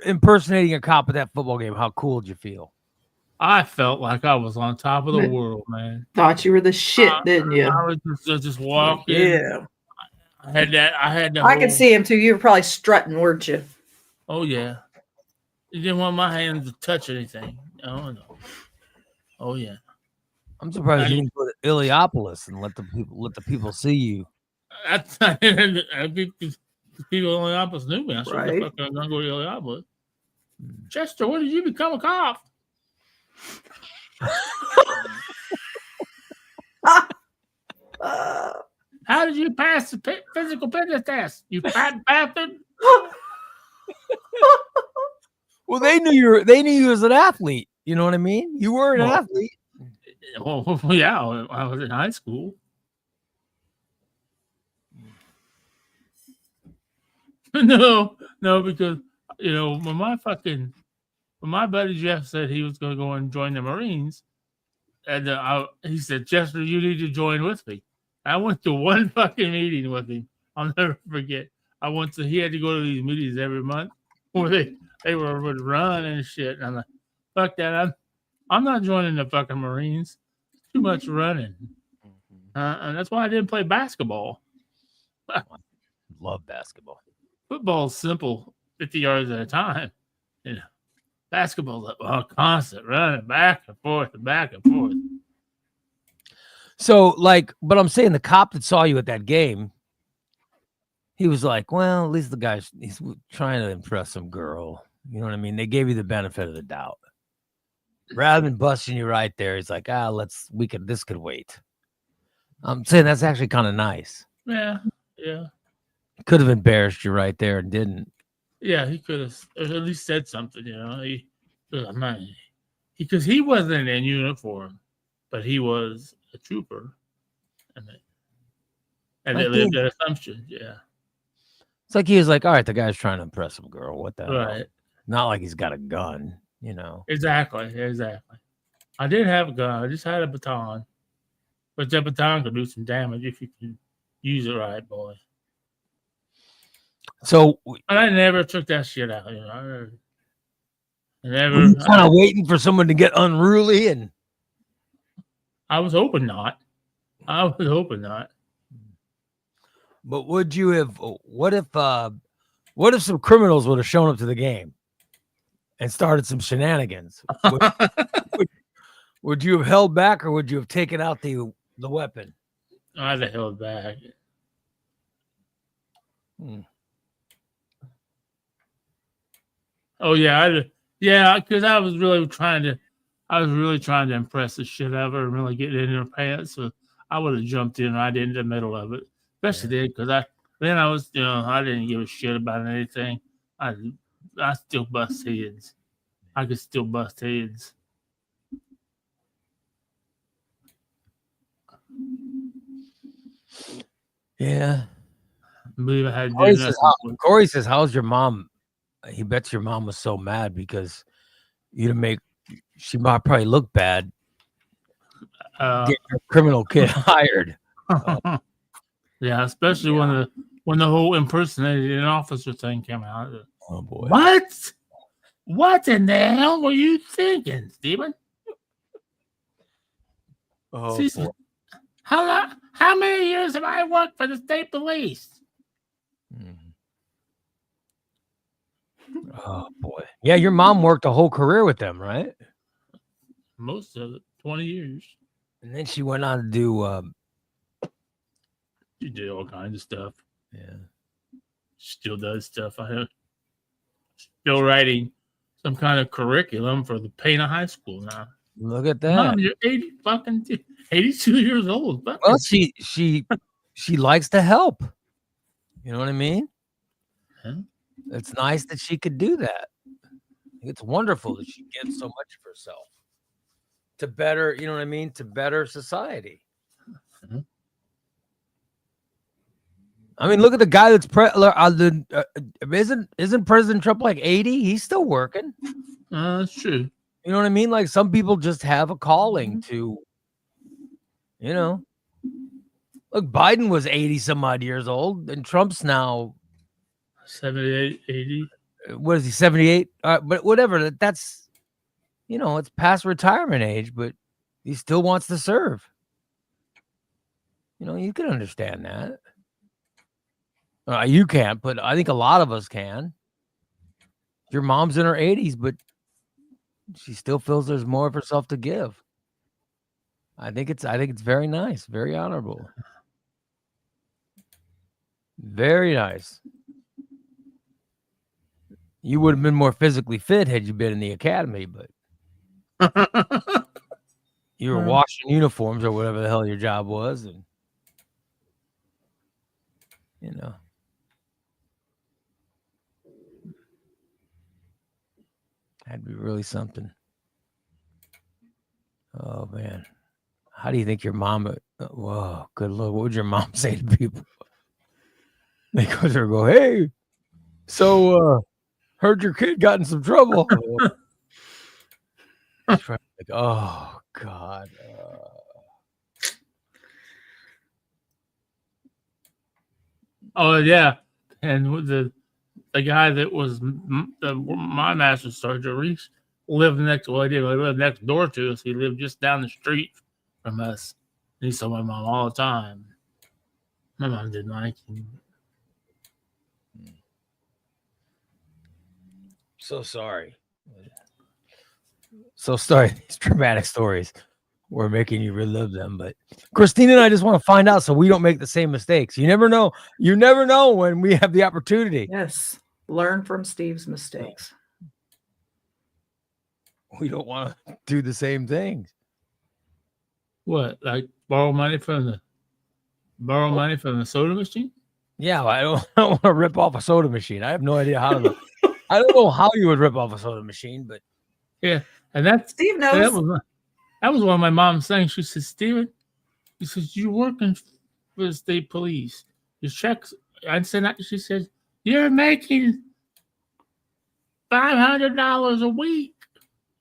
impersonating a cop at that football game, how cool did you feel? I felt like I was on top of the world, man. Thought you were the shit, didn't you? I was just walking. Yeah. I had that. I could see him too. You were probably strutting, weren't you? Oh yeah. You didn't want my hands to touch anything. Oh no. Oh yeah. I'm surprised you didn't go to Illiopolis and let the people see you. People in Illiopolis knew me. I said, right. "Fuck, I'm gonna go to Illiopolis." Chester, when did you become a cop? How did you pass the physical fitness test? You fat bastard! Well, they knew you as an athlete. You know what I mean? You were an athlete. Well, yeah, I was in high school. No, because when my buddy Jeff said he was going to go and join the Marines, and he said, "Chester, you need to join with me." I went to one fucking meeting with him. I'll never forget. He had to go to these meetings every month where they would run and shit. And I'm like, fuck that. I'm not joining the fucking Marines. Too much running. And that's why I didn't play basketball. Love basketball. Football's simple, 50 yards at a time. Basketball's constant running back and forth and back and forth. So, but I'm saying the cop that saw you at that game, he was like, well, at least he's trying to impress some girl. You know what I mean? They gave you the benefit of the doubt. Rather than busting you right there, he's like, this could wait. I'm saying that's actually kind of nice. Yeah. Could have embarrassed you right there and didn't. Yeah, he could have at least said something, because he wasn't in uniform, but he was a trooper, and they lived at Assumption. Yeah, it's like he was like, all right, the guy's trying to impress some girl. What the hell? right. Not like he's got a gun, Exactly. I did have a gun. I just had a baton, but that baton could do some damage if you can use it right, boy. So, but I never took that shit out. I never. Were you kind of waiting for someone to get unruly, and I was hoping not. But would you have? What if some criminals would have shown up to the game and started some shenanigans? Would you have held back, or would you have taken out the weapon? I'd have held back. Oh yeah, because I was really trying to impress the shit out of her and really get in her pants. So I would have jumped in right into the middle of it, especially because I was, I didn't give a shit about anything. I still bust heads. I could still bust heads. Yeah. I believe I had Corey says, how's your mom? He bets your mom was so mad because she might probably look bad. Get your criminal kid hired. Yeah, especially when the whole impersonating an officer thing came out. Oh boy. What in the hell were you thinking, Stephen? Oh boy. How many years have I worked for the state police? Oh boy. Yeah, your mom worked a whole career with them, right? Most of it, 20 years. And then she went on to do she did all kinds of stuff. Yeah. Still does stuff. Still writing some kind of curriculum for the Pana High School now. Look at that. Mom, you're 82 years old. Well, she likes to help. You know what I mean? Huh? It's nice that she could do that. It's wonderful that she gives so much of herself to better, you know what I mean, to better society. Mm-hmm. I mean, look at the guy that's isn't President Trump like 80? He's still working. That's true. You know what I mean? Like some people just have a calling to, Look, Biden was 80 some odd years old, and Trump's now 78, 80. What is he, 78? But whatever. That's, it's past retirement age, but he still wants to serve. You can understand that. You can't, but I think a lot of us can. Your mom's in her 80s, but she still feels there's more of herself to give. I think it's very nice, very honorable. Very nice. You would have been more physically fit had you been in the academy, but you were washing uniforms or whatever the hell your job was, and that'd be really something. Oh man, how do you think your mom? Whoa, good Lord, what would your mom say to people? They go to her, and go, hey, so heard your kid got in some trouble. Like, oh God. Oh yeah, and the guy that was my master sergeant, Reese, lived next door to us. He lived just down the street from us. He saw my mom all the time. My mom didn't like him. So sorry. These dramatic stories. We're making you relive them, but Christina and I just want to find out so we don't make the same mistakes. You never know. You never know when we have the opportunity. Yes. Learn from Steve's mistakes. We don't want to do the same things. What? Like borrow money from the soda machine? Yeah, I don't want to rip off a soda machine. I have no idea how to. I don't know how you would rip off a soda machine, but Yeah, and that's Steve that knows. was one of my mom's things. She said, Steven, she says, you're working for the state police. Your checks. I said, she said, you're making $500 a week.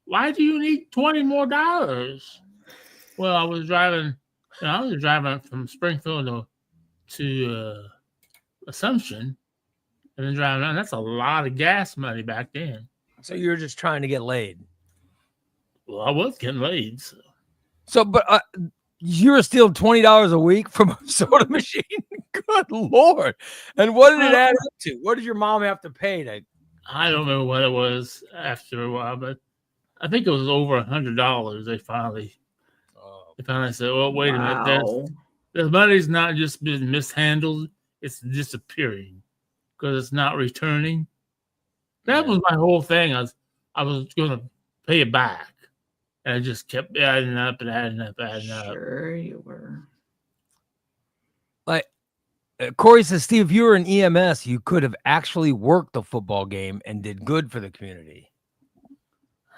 Why do you need $20 more? Well, I was driving from Springfield to Assumption, and then driving around. That's a lot of gas money back then. so you're just trying to get laid. Well, I was getting laid. But you were stealing $20 a week from a soda machine. Good Lord! And what did it add up to? What did your mom have to pay to? I don't remember what it was after a while, but I think it was over $100. They finally said, "Well, wait a minute. The money's not just been mishandled; it's disappearing because it's not returning." That was my whole thing. I was going to pay it back, and it just kept adding up and adding up, adding up. Sure you were. Like Corey says, Steve, if you were in EMS, you could have actually worked the football game and did good for the community.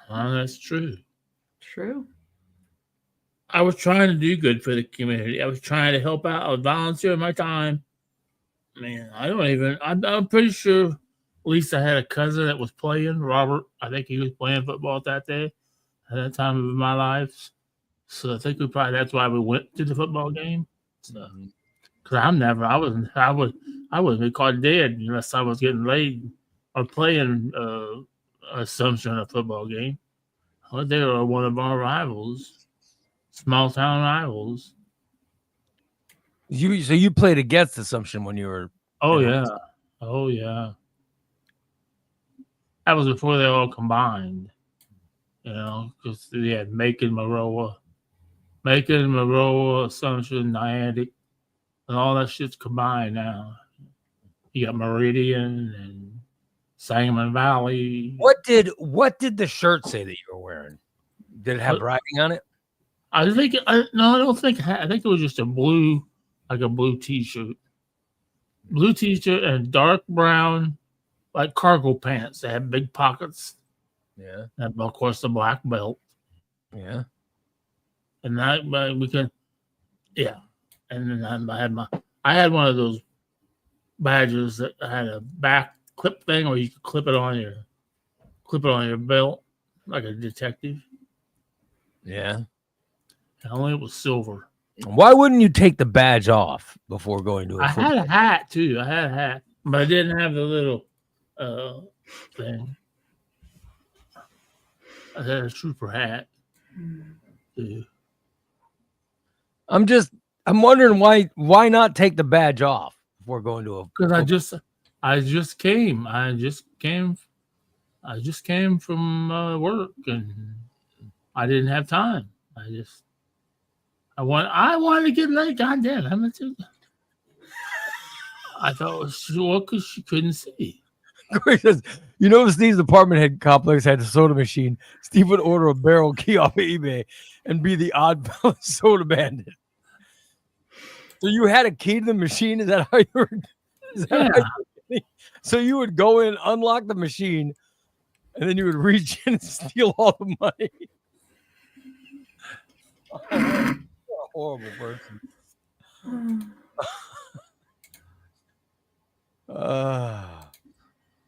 That's true. True. I was trying to do good for the community. I was trying to help out. I was volunteering my time. Man, I'm pretty sure at least I had a cousin that was playing, Robert. I think he was playing football that day at that time of my life. So I think that's why we went to the football game. So, because I wouldn't be caught dead unless I was getting laid or playing Assumption a football game. Well, they were one of our rivals, small town rivals. So you played against Assumption when you were. Oh yeah. That was before they all combined. Because they had Macon, Maroa, Assumption, Niantic, and all that shit's combined now. You got Meridian and Sangamon Valley. What did the shirt say that you were wearing? Did it have writing on it? I don't think. I think it was just a blue T-shirt, and dark brown, like cargo pants. They had big pockets. Yeah. And of course the black belt. Yeah. And that we could, yeah. And then I had one of those badges that had a back clip thing, or you could clip it on your belt like a detective. Yeah. And only it was silver. Why wouldn't you take the badge off before going to a football? I had a hat too. But I didn't have the little thing. I had a trooper hat too. I'm wondering why not take the badge off before going to a. Because I just came from work and I didn't have time. I wanted to get laid. Goddamn, I thought it was because she couldn't see. Says, Steve's apartment head complex had a soda machine. Steve would order a barrel key off of eBay and be the odd soda bandit. So you had a key to the machine? Is that how you were? So you would go in, unlock the machine, and then you would reach in and steal all the money. You're a horrible person.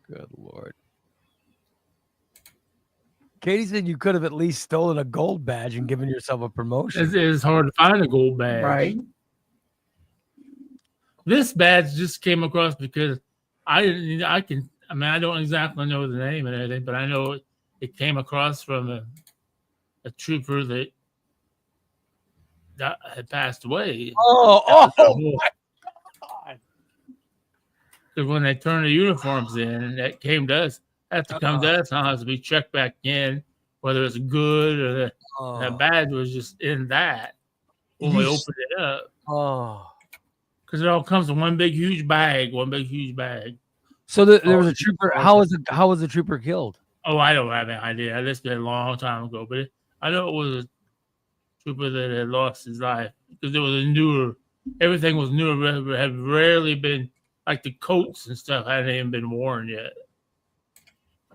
Good Lord. Katie said you could have at least stolen a gold badge and given yourself a promotion. It's hard to find a gold badge. Right. This badge just came across because I don't exactly know the name and everything, but I know it came across from a trooper that had passed away. Oh my God. So when they turned the uniforms in, and that came to us, had to come to us, and I had to be checked back in, whether it's good or that Oh, badge was just in that when we opened it up. oh. Because it all comes in one big huge bag. So there was Oh, a trooper. awesome. How was the trooper killed? Oh, I don't have any idea. This been a long time ago, but I know it was a trooper that had lost his life because it was everything was newer. Had rarely been like the coats and stuff hadn't even been worn yet.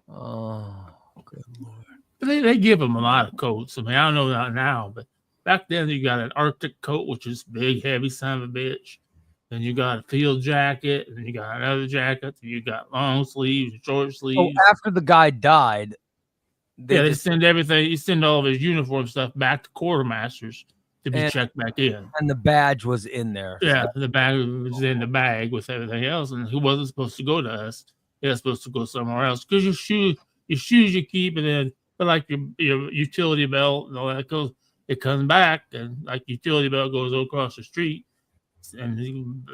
Oh, good Lord. But they give them a lot of coats. I mean, I don't know about now, but back then you got an Arctic coat, which is big, heavy son of a bitch. Then you got a field jacket, and you got another jacket, and you got long sleeves, short So sleeves. after the guy died, They send everything. You send all of his uniform stuff back to quartermasters to be checked back in. And the badge was in there. Yeah, the bag was in the bag with everything else, and he wasn't supposed to go to us. He was supposed to go somewhere else because your shoes you keep, and then like your utility belt and all that it comes back, and like utility belt goes across the street, and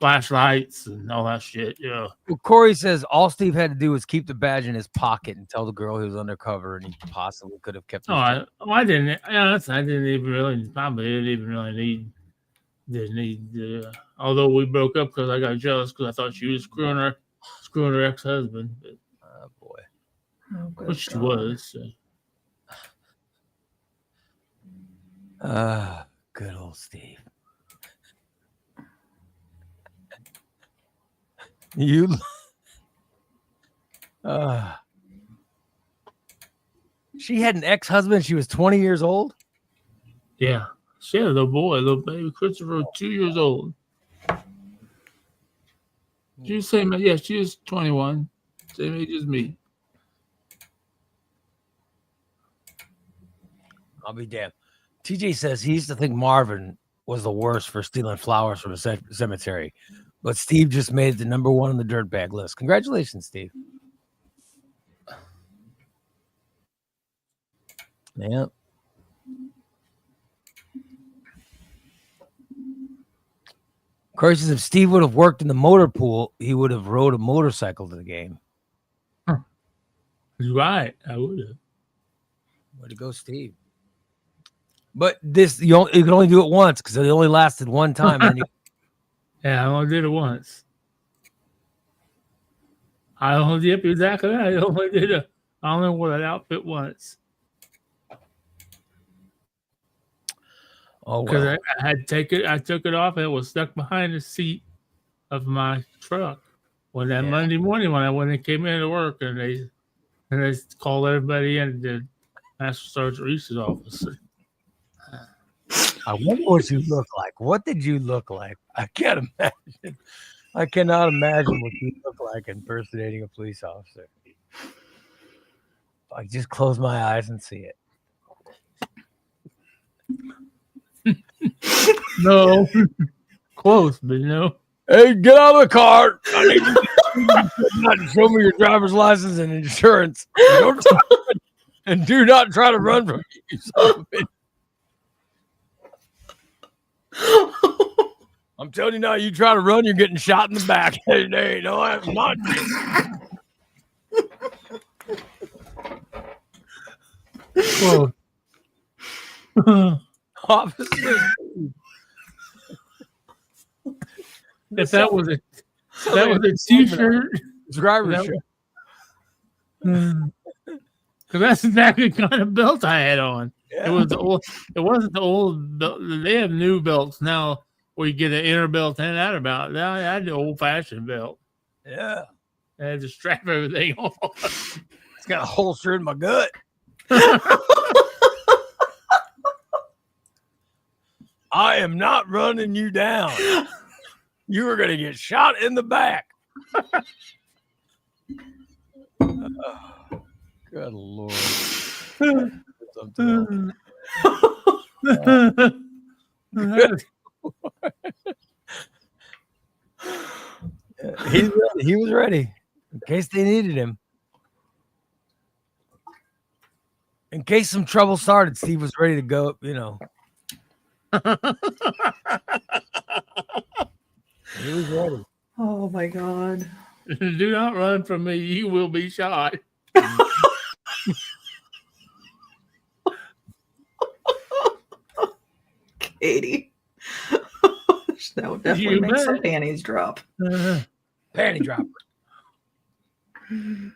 flashlights and all that shit. Yeah. Well, Corey says all Steve had to do was keep the badge in his pocket and tell the girl he was undercover, and he possibly could have kept. I didn't. Yeah, I didn't even really. Probably didn't even really need. Although we broke up because I got jealous because I thought she was screwing her ex-husband. Oh boy, which she was. Good old Steve. You. She had an ex-husband. She was 20 years old. Yeah, she had a little baby. Christopher, 2 years old. She was same. Yeah, she was 21, same age as me. I'll be damned. TJ says he used to think Marvin was the worst for stealing flowers from a cemetery, but Steve just made it the number one on the dirtbag list. Congratulations, Steve. Yep. Corey says if Steve would have worked in the motor pool, he would have rode a motorcycle to the game. Right, I would have. Way to go, Steve. But this, you can only do it once because it only lasted one time. And yeah, I only did it once. Yep, exactly that. I only wore that outfit once. Oh, because well. I took it off and it was stuck behind the seat of my truck. When that Monday morning when they came into work and they called everybody in to Master Sergeant Reese's office. I wonder what you look like. What did you look like? I can't imagine. I cannot imagine what you look like impersonating a police officer. I just close my eyes and see it. No, close, but no. Hey, get out of the car! I need you to show me your driver's license and insurance. And do not try to run from me, you son of a bitch. I'm telling you now, you try to run, you're getting shot in the back. Hey, no, I'm not. Officer. If that was a t-shirt, driver's shirt. Because that's exactly the kind of belt I had on. Yeah. It was old. It wasn't the old belt. They have new belts now where you get an inner belt and an outer belt. Now I had the old-fashioned belt. Yeah. I had to strap everything on. It's got a holster in my gut. I am not running you down. You are going to get shot in the back. Good Lord. He was ready in case they needed him. In case some trouble started, Steve was ready to go, you know. He was ready. Oh my God. Do not run from me. You will be shot. Katie. That would definitely You make some bet. panties drop. Panty dropper. Hmm.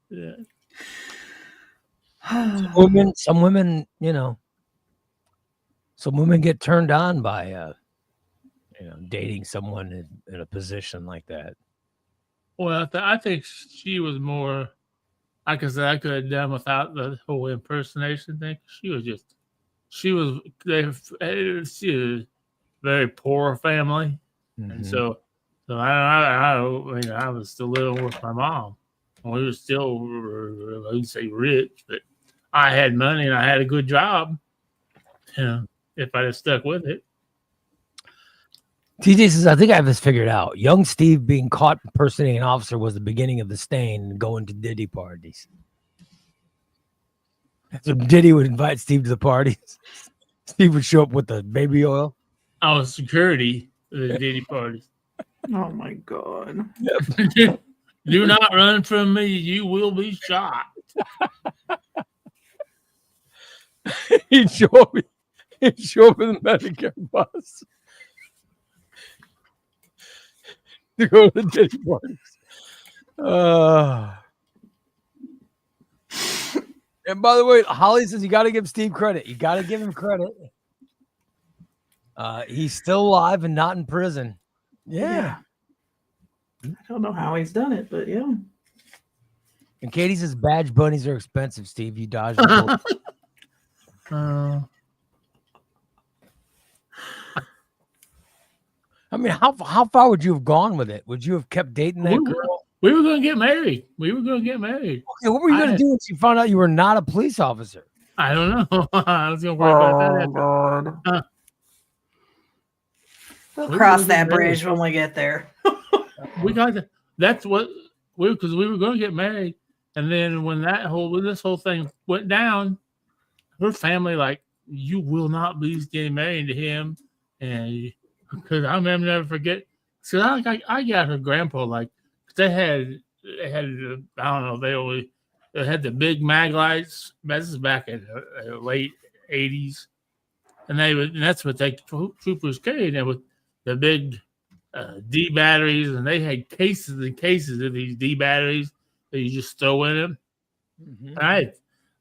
Yeah. Some women, some women get turned on by, dating someone in a position like that. Well, I think she was more. Like I said, I could have done without the whole impersonation thing. She was she was very poor family, and Mhm. so I was still living with my mom. We were still, I wouldn't say rich, but I had money and I had a good job. If I'd have stuck with it. TJ says, I think I have this figured out. Young Steve being caught impersonating an officer was the beginning of the stain and going to Diddy parties. So Diddy would invite Steve to the parties. Steve would show up with the baby oil. I was security at the Diddy parties. Oh my God. Do not run from me. You will be shot. He'd show up in the Medicare bus to go to the Diddy parties. And by the way, Holly says you got to give Steve credit. You got to give him credit. He's still alive and not in prison. Yeah. I don't know how he's done it, but yeah. And Katie says badge bunnies are expensive, Steve. You dodged the bullet. I mean, how far would you have gone with it? Would you have kept dating that girl? We were going to get married. Okay, what were you going to do once you found out you were not a police officer? I don't know. I was going to worry about that. We'll cross that bridge when we get there. We got to, that's what because we were going to get married, and then when this whole thing went down, her family like, you will not be getting married to him, and because I remember never forget. So I got her grandpa like they had I don't know, they had the big mag lights. This is back in the late 80s, and that's what they troopers carried. And with the big D batteries, and they had cases and cases of these D batteries that you just throw in them. Mm-hmm.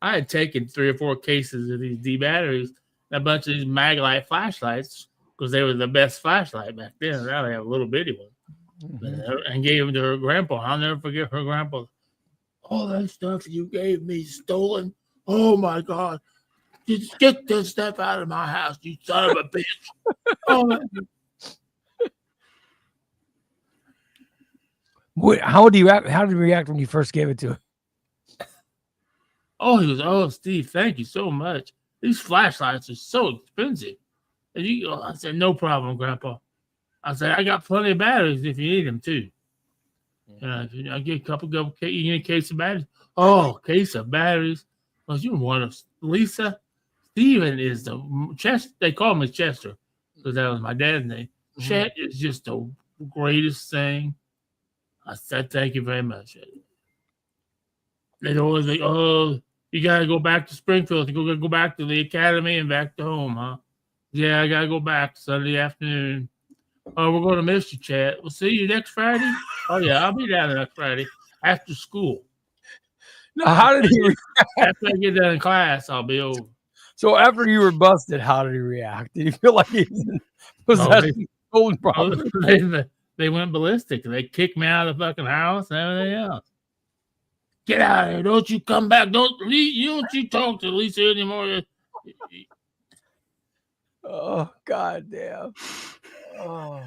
I had taken 3 or 4 cases of these D batteries and a bunch of these Maglite flashlights because they were the best flashlight back then. Now they have a little bitty one, and gave them to her grandpa. I'll never forget her grandpa. All that stuff you gave me stolen. Oh my God! Just get this stuff out of my house, you son of a bitch! Oh. How did he react when you first gave it to him? Oh, he was, oh, Steve, thank you so much. These flashlights are so expensive. And I said, no problem, Grandpa. I said, I got plenty of batteries if you need them too. And I get a couple of you need a case of batteries. Oh, case of batteries. Well, you want of Lisa. Steven is they call me Chester because that was my dad's name. Mm-hmm. Chet is just the greatest thing. I said, thank you very much. They'd always like, oh, you got to go back to Springfield. You got to go back to the academy and back to home, huh? Yeah, I got to go back Sunday afternoon. Oh, we're going to miss you, Chad. We'll see you next Friday. Oh, yeah, I'll be down there next Friday after school. Now, how did he react? After I get done in class, I'll be over. So after you were busted, how did he react? Did he feel like he was stolen property? They went ballistic. They kicked me out of the fucking house and everything else. Get out of here. Don't you come back. Don't you talk to Lisa anymore. Oh, God damn. Oh.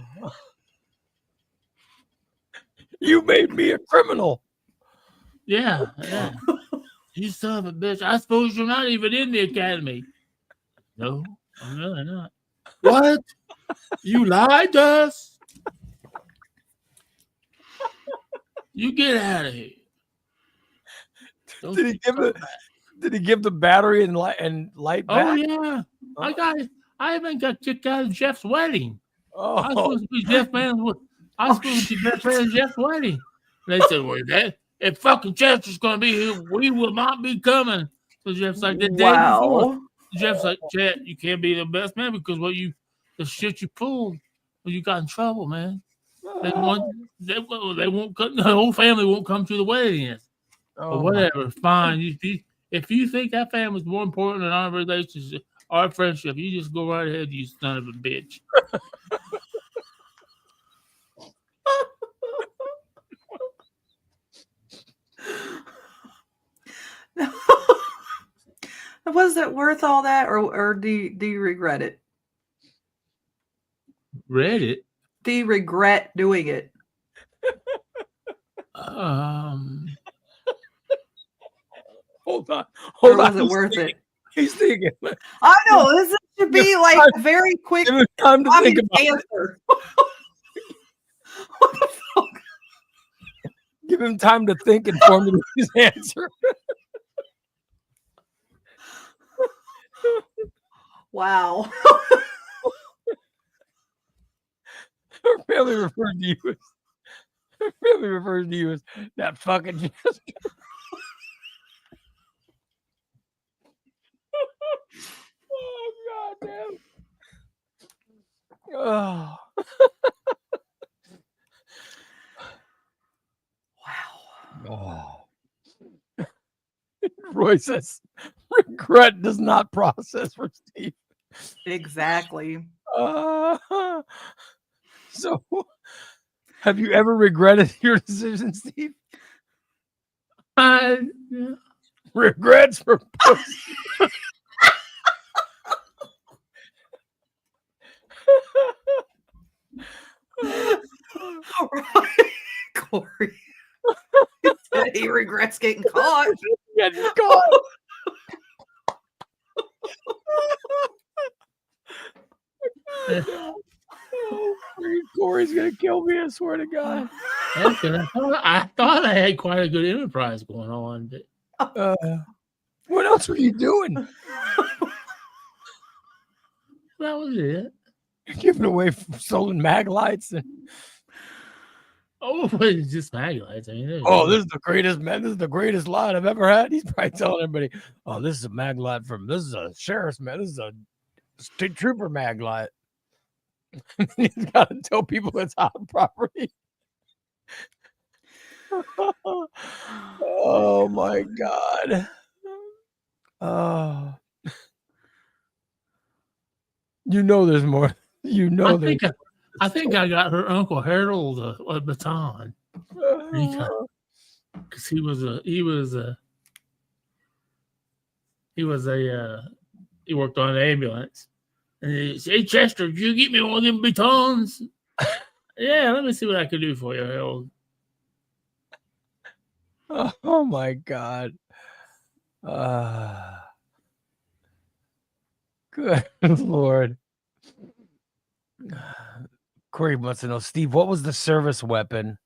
You made me a criminal. Yeah. You son of a bitch. I suppose you're not even in the academy. No, I'm really not. What? You lied to us? You get out of here. Did he give the battery and light back? Oh yeah. I even got kicked out of Jeff's wedding. I was Oh, supposed to be Jeff Man's. I was supposed to be best man Jeff's wedding. They said, "Well, that if fucking Chester's going to be here, we will not be coming." So Jeff's like, the day before, Wow. Jeff's like, "Chet, you can't be the best man because the shit you pulled, you got in trouble, man. They won't come, the whole family won't come to the wedding." But oh my. whatever, fine. If you think that family's more important than our relationship, our friendship, you just go right ahead, you son of a bitch. Was it worth all that, or do you regret it? Reddit. Do you regret doing it? Hold on. Or Hold on. was it worth it? He's thinking. I know this should be like a very quick Give him time to think about it. answer. What the fuck? Give him time to think and formulate his answer. Wow. Her family refers to you as that fucking Jester. Oh god damn. Oh. Wow. Oh. Roy says regret does not process for Steve. Exactly. So have you ever regretted your decision, Steve? Regrets for pussy. Corey. He regrets getting caught. Getting caught. Oh, Corey's gonna kill me, I swear to God. I thought I had quite a good enterprise going on. But What else were you doing? that was it. You're giving away stolen mag lights and Oh, it's just mag lights. I mean, this is the greatest, man. This is the greatest light I've ever had. He's probably telling everybody, oh, this is a mag light this is a sheriff's man. This is a state trooper mag light. He's got to tell people it's on property. Oh my God. Oh. You know there's more. You know I think I got her Uncle Harold a baton. Because he worked on an ambulance. And he said, "Hey Chester, did you get me one of them batons?" Yeah, let me see what I can do for you, Harold. Oh my God. Good Lord. Corey wants to know, Steve, what was the service weapon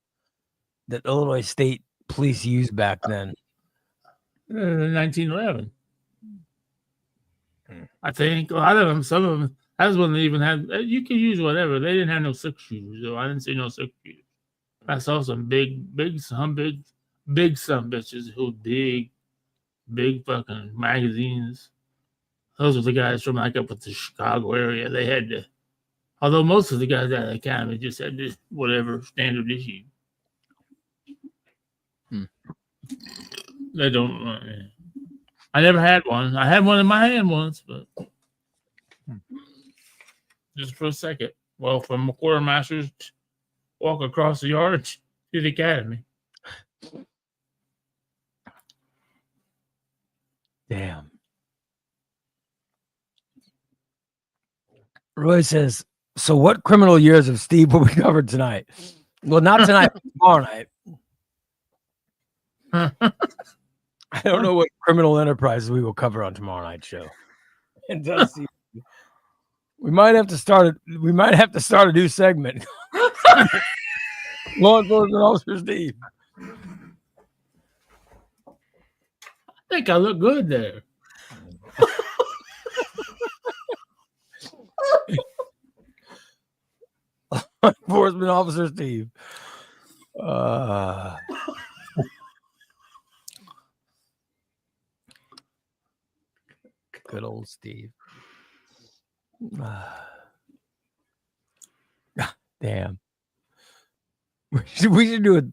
that Illinois State Police used back then? 1911. I think a lot of them, some of them, that was when they even had, you could use whatever. They didn't have no 6-shooters, though. I didn't see no 6-shooters. I saw some big some bitches who big fucking magazines. Those were the guys from like up at the Chicago area. They had to, although most of the guys out of the academy just had this whatever standard issue. They don't. I never had one. I had one in my hand once, but just for a second. Well, from a quartermaster's walk across the yard to the academy. Damn. Roy says, so what criminal years of Steve will be covered tonight? Well, not tonight, but tomorrow night. I don't know what criminal enterprises we will cover on tomorrow night's show. And does see, we might have to start a new segment. Law enforcement officer Steve. I think I look good there. Enforcement Officer Steve. Good old Steve. Damn. We should do it.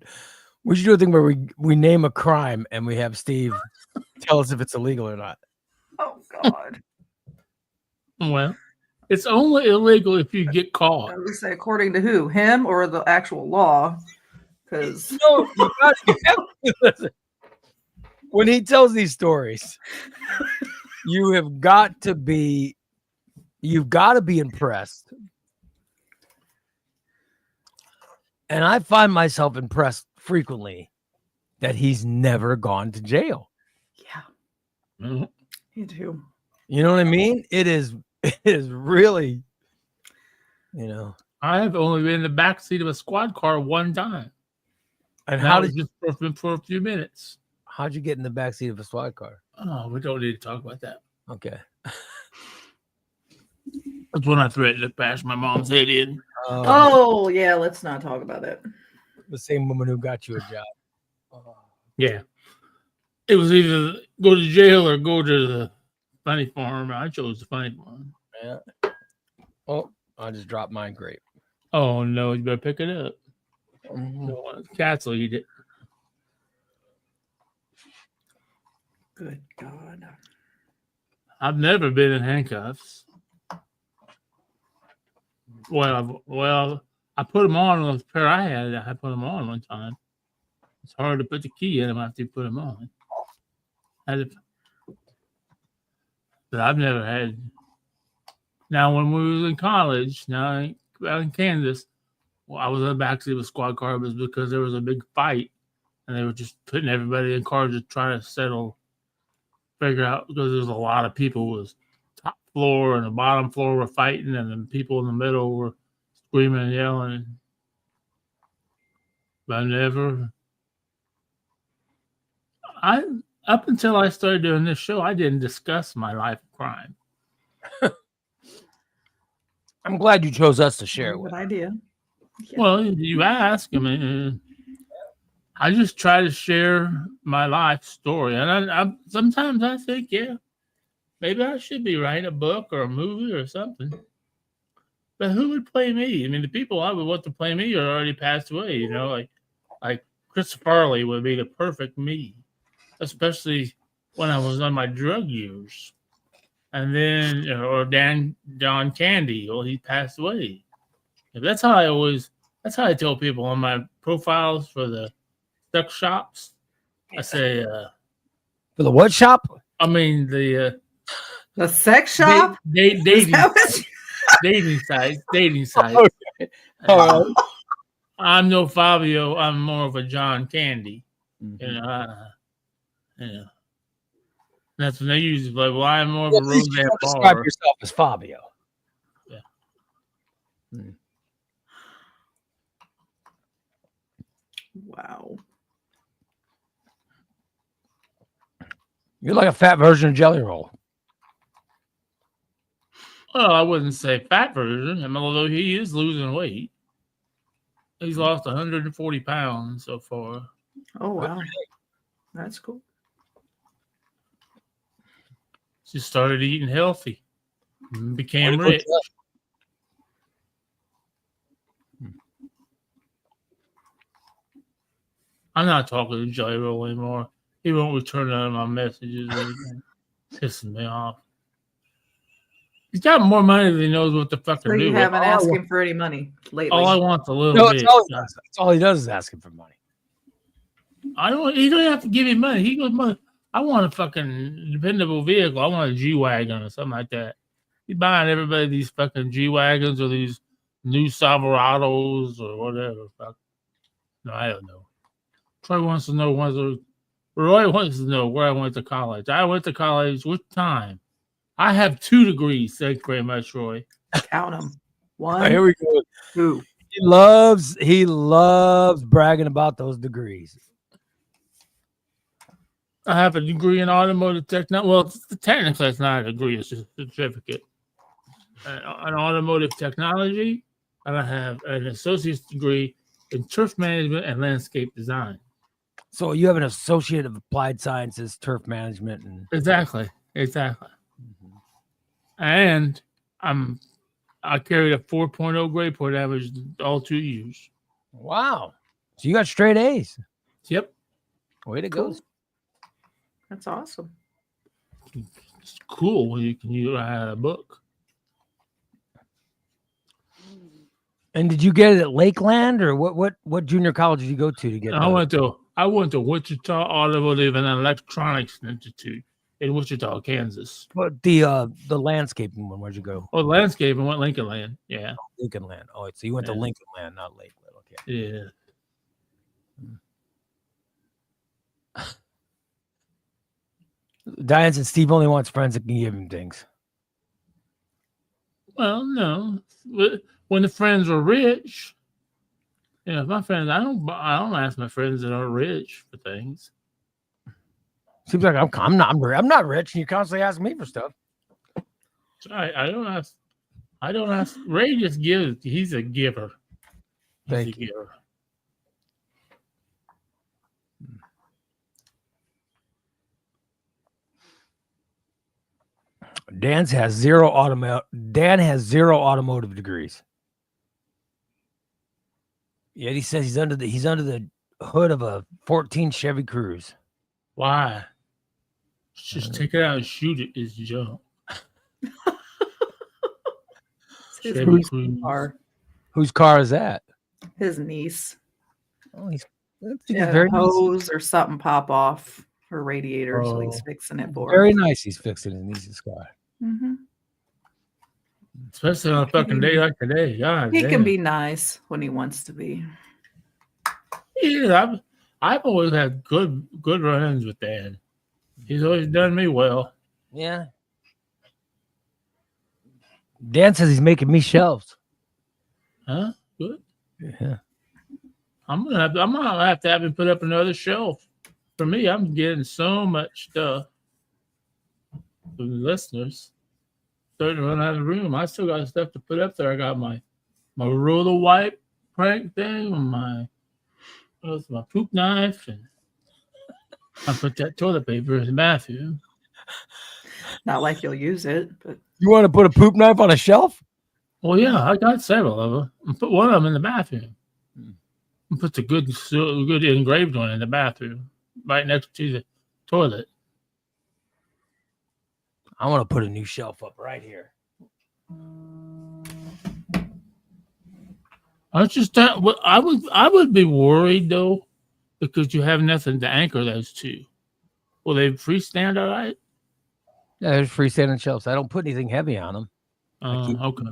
We should do a thing where we name a crime and we have Steve tell us if it's illegal or not. Oh God. Well, it's only illegal if you get I caught. would say according to who? Him or the actual law? Because No, listen. When he tells these stories, you've got to be impressed. And I find myself impressed frequently that he's never gone to jail. yeah, Mhm. me too. You know what I mean? It is really, I have only been in the back seat of a squad car one time. And How did just for a few minutes? how'd you get in the backseat of a SWAT car? Oh, we don't need to talk about that. Okay. That's when I threatened to bash my mom's head in. Oh yeah, let's not talk about it. The same woman who got you a job. Yeah. It was either go to jail or go to the funny farm. I chose the funny farm. Yeah. Oh, I just dropped mine. Great. Oh no, you better pick it up. Mhm. Don't want cats will eat it. Good God. I've never been in handcuffs. Well, I put them on with the pair I had. I put them on one time. It's hard to put the key in them after you put them on. But I've never had. Now, when we was in college, out in Kansas, I was in the backseat of a squad car. It was because there was a big fight, and they were just putting everybody in cars to try to figure out, because there's a lot of people. It was top floor and the bottom floor were fighting, and the people in the middle were screaming and yelling. But up until I started doing this show, I didn't discuss my life of crime. I'm glad you chose us to share it Good with. idea. Yeah. Well, you ask. I mean, I just try to share my life story, and I sometimes I think, yeah, maybe I should be writing a book or a movie or something. But who would play me? I mean, the people I would want to play me are already passed away. Like Chris Farley would be the perfect me, especially when I was on my drug years. And then, or John Candy, well, he passed away. That's how I tell people on my profiles for the sex shops. I say, For the what shop? I mean the sex shop? dating sites. Okay. All right. I'm no Fabio. I'm more of a John Candy. Mhm. That's when they use it. Like, well, I'm more of Well, a at least you Roseanne don't describe Barr. yourself as Fabio. Yeah. Wow. You're like a fat version of Jelly Roll. Well, I wouldn't say fat version. I mean, although he is losing weight. He's lost 140 pounds so far. Oh wow. That's cool. Just started eating healthy. Became Way to go, rich. I'm not talking to Jelly Roll anymore. He won't return none of my messages or anything. Pissing me off. He's got more money than he knows what to fucking So do you with. haven't asked him for any money lately. All I want's a little No, bit. that's all he does is ask him for money. He don't have to give me money. He goes, I want a fucking dependable vehicle. I want a G-Wagon or something like that. He's buying everybody these fucking G-Wagons or these new Silverados or whatever. Fuck. No, I don't know. Troy wants to know Roy wants to know where I went to college. I went to college with time. I have 2 degrees. Thank you very much, Roy. Count them. Oh, here 1, we go. 2. He loves bragging about those degrees. I have a degree in automotive technology. Well, technically, it's not a degree; it's just a certificate. In automotive technology, and I have an associate's degree in turf management and landscape design. So you have an associate of applied sciences, turf management, and Exactly. And I carried a 4.0 grade point average all 2 years. wow. So you got straight A's. Yep. Way to Cool. go. That's awesome. It's cool when you can use a book. And did you get it at Lakeland or what junior college did you go to get I that? went to Wichita Automotive and Electronics Institute in Wichita, Kansas. But the landscaping one, where'd you go? Oh, landscape and went Lincoln Land. Yeah. Lincoln Land. Oh, so you went to Yeah. Lincoln Land, not Lakeland. Okay. Yeah. Diane said Steve only wants friends that can give him things. Well, no. When the friends are rich, my friends, I don't ask my friends that are rich for things. Seems like I'm not rich, and you constantly ask me for stuff. I don't ask. I don't ask. Ray just gives. He's a giver. Thank you. Giver. Dan has zero automotive degrees. Yet he says he's under the hood of a 14 Chevy Cruze. Why? Just take it out and shoot it. It's junk. His Chevy niece's Cruze. car. Whose car is that? His niece. Oh, he's She had very a nice. hose or something pop off her radiator, so he's Oh. fixing it for Very her. nice. He's fixing his niece's car. Mhm. Especially on a fucking day like today. God He damn. can be nice when he wants to be. Yeah, I've always had good run-ins with Dan. He's always done me well. Yeah. Dan says he's making me shelves. Huh? Good. Yeah. I'm gonna have to have him put up another shelf. For me, I'm getting so much stuff from the listeners. Starting to run out of room. I still got stuff to put up there. I got my roller wipe prank thing, my poop knife, and I put that toilet paper in the bathroom. Not like you'll use it, but You want to put a poop knife on a shelf? Well, yeah, I got several of them. I put one of them in the bathroom. I put the good engraved one in the bathroom, right next to the toilet. I want to put a new shelf up right here. I would be worried though, because you have nothing to anchor those two. Will they freestand all right? Yeah, there's freestanding shelves. I don't put anything heavy on them. Okay.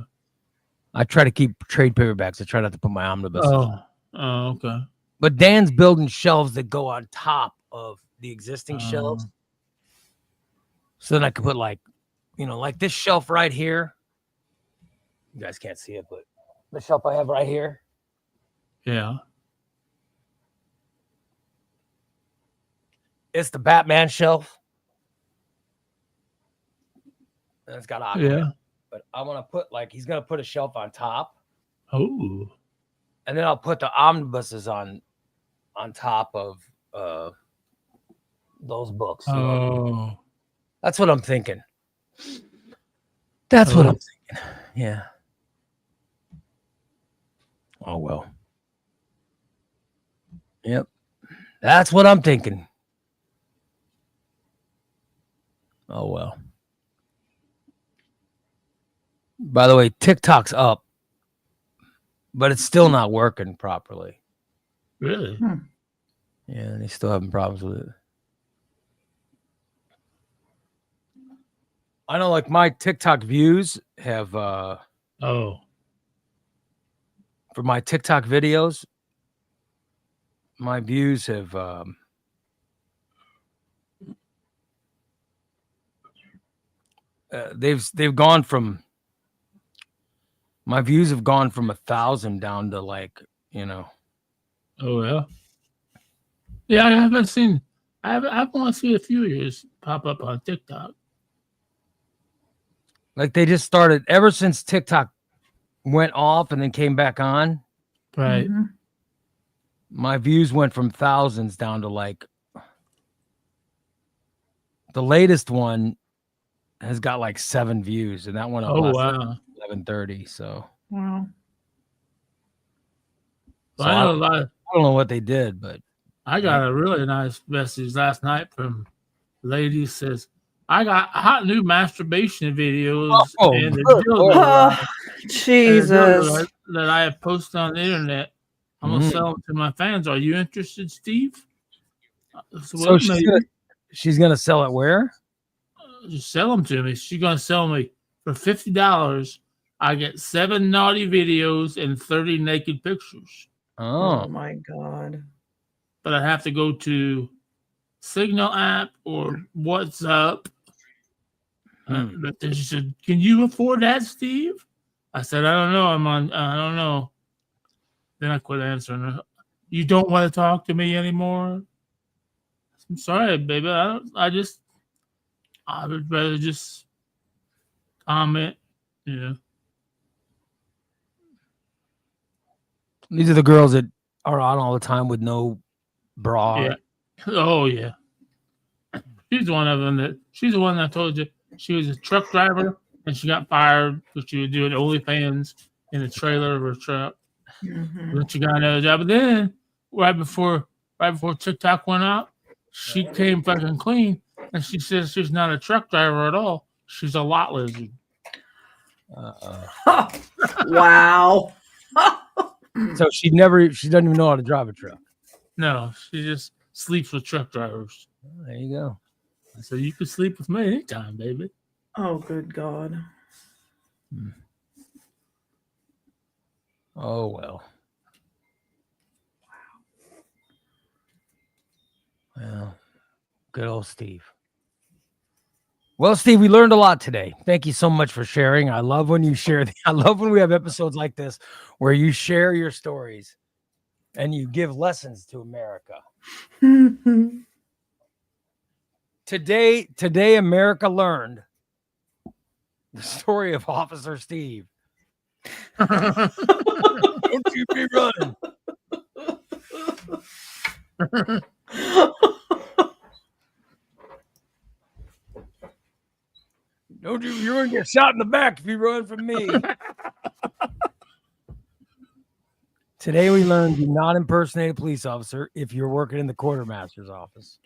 I try to keep trade paperbacks. I try not to put my omnibus. Okay. But Dan's building shelves that go on top of the existing shelves. So then I could put like this shelf right here. You guys can't see it, but the shelf I have right here. Yeah. It's the Batman shelf. And it's got Aquaman. Yeah. But I want to put he's gonna put a shelf on top. Oh. And then I'll put the omnibuses on top of those books. Oh. That's what I'm thinking. That's what I'm thinking. Yeah. Oh well. Yep. That's what I'm thinking. Oh well. By the way, TikTok's up, but it's still not working properly. Really? Yeah, they still having problems with it. I know, like my TikTok views have for my TikTok videos, my views have they've gone from my views have gone from 1,000 down to Oh yeah. Yeah, I haven't seen. I've only seen a few of yours pop up on TikTok. like they just started ever since TikTok went off and then came back on, Right. Mhm. my views went from thousands down to like the latest one has got like 7 views, and that one up Oh last wow. 11:30. So, Wow. So so I I know a don't, lot. I don't know what they did, but I got a really nice message last night from a lady who says, I got hot new masturbation videos Oh, and the good dildo, Lord. Oh, and the Jesus. dildo that I have posted on the internet. I'm gonna Mm. sell them to my fans. Are you interested, Steve? So, So well, maybe she's gonna sell it where? just sell them to me. She's gonna sell me for $50. I get 7 naughty videos and 30 naked pictures. Oh Oh, my God. But I have to go to Signal app or WhatsApp. But then she said, "Can you afford that, Steve?" I said, "I don't know. I don't know." Then I quit answering her. You don't want to talk to me anymore? I'm sorry, baby. I would rather just comment. Yeah. these are the girls that are on all the time with no bra. Yeah. Oh yeah. She's one of them she's the one that told you she was a truck driver and she got fired because she was doing OnlyFans in the trailer of her truck. Mhm. Then she got another job. But then right before TikTok went out, she came fucking clean and she says she's not a truck driver at all. She's a lot lizard. Wow. So she doesn't even know how to drive a truck. No, she just sleeps with truck drivers. Oh, there you go. I said, you can sleep with me anytime, baby. Oh, good God. Oh well. Well, good old Steve. Well, Steve, we learned a lot today. Thank you so much for sharing. I love when you share. I love when we have episodes like this where you share your stories and you give lessons to America. Today, America learned the story of Officer Steve. Don't you be running. You're gonna get shot in the back if you run from me. Today we learned do not impersonate a police officer if you're working in the quartermaster's office.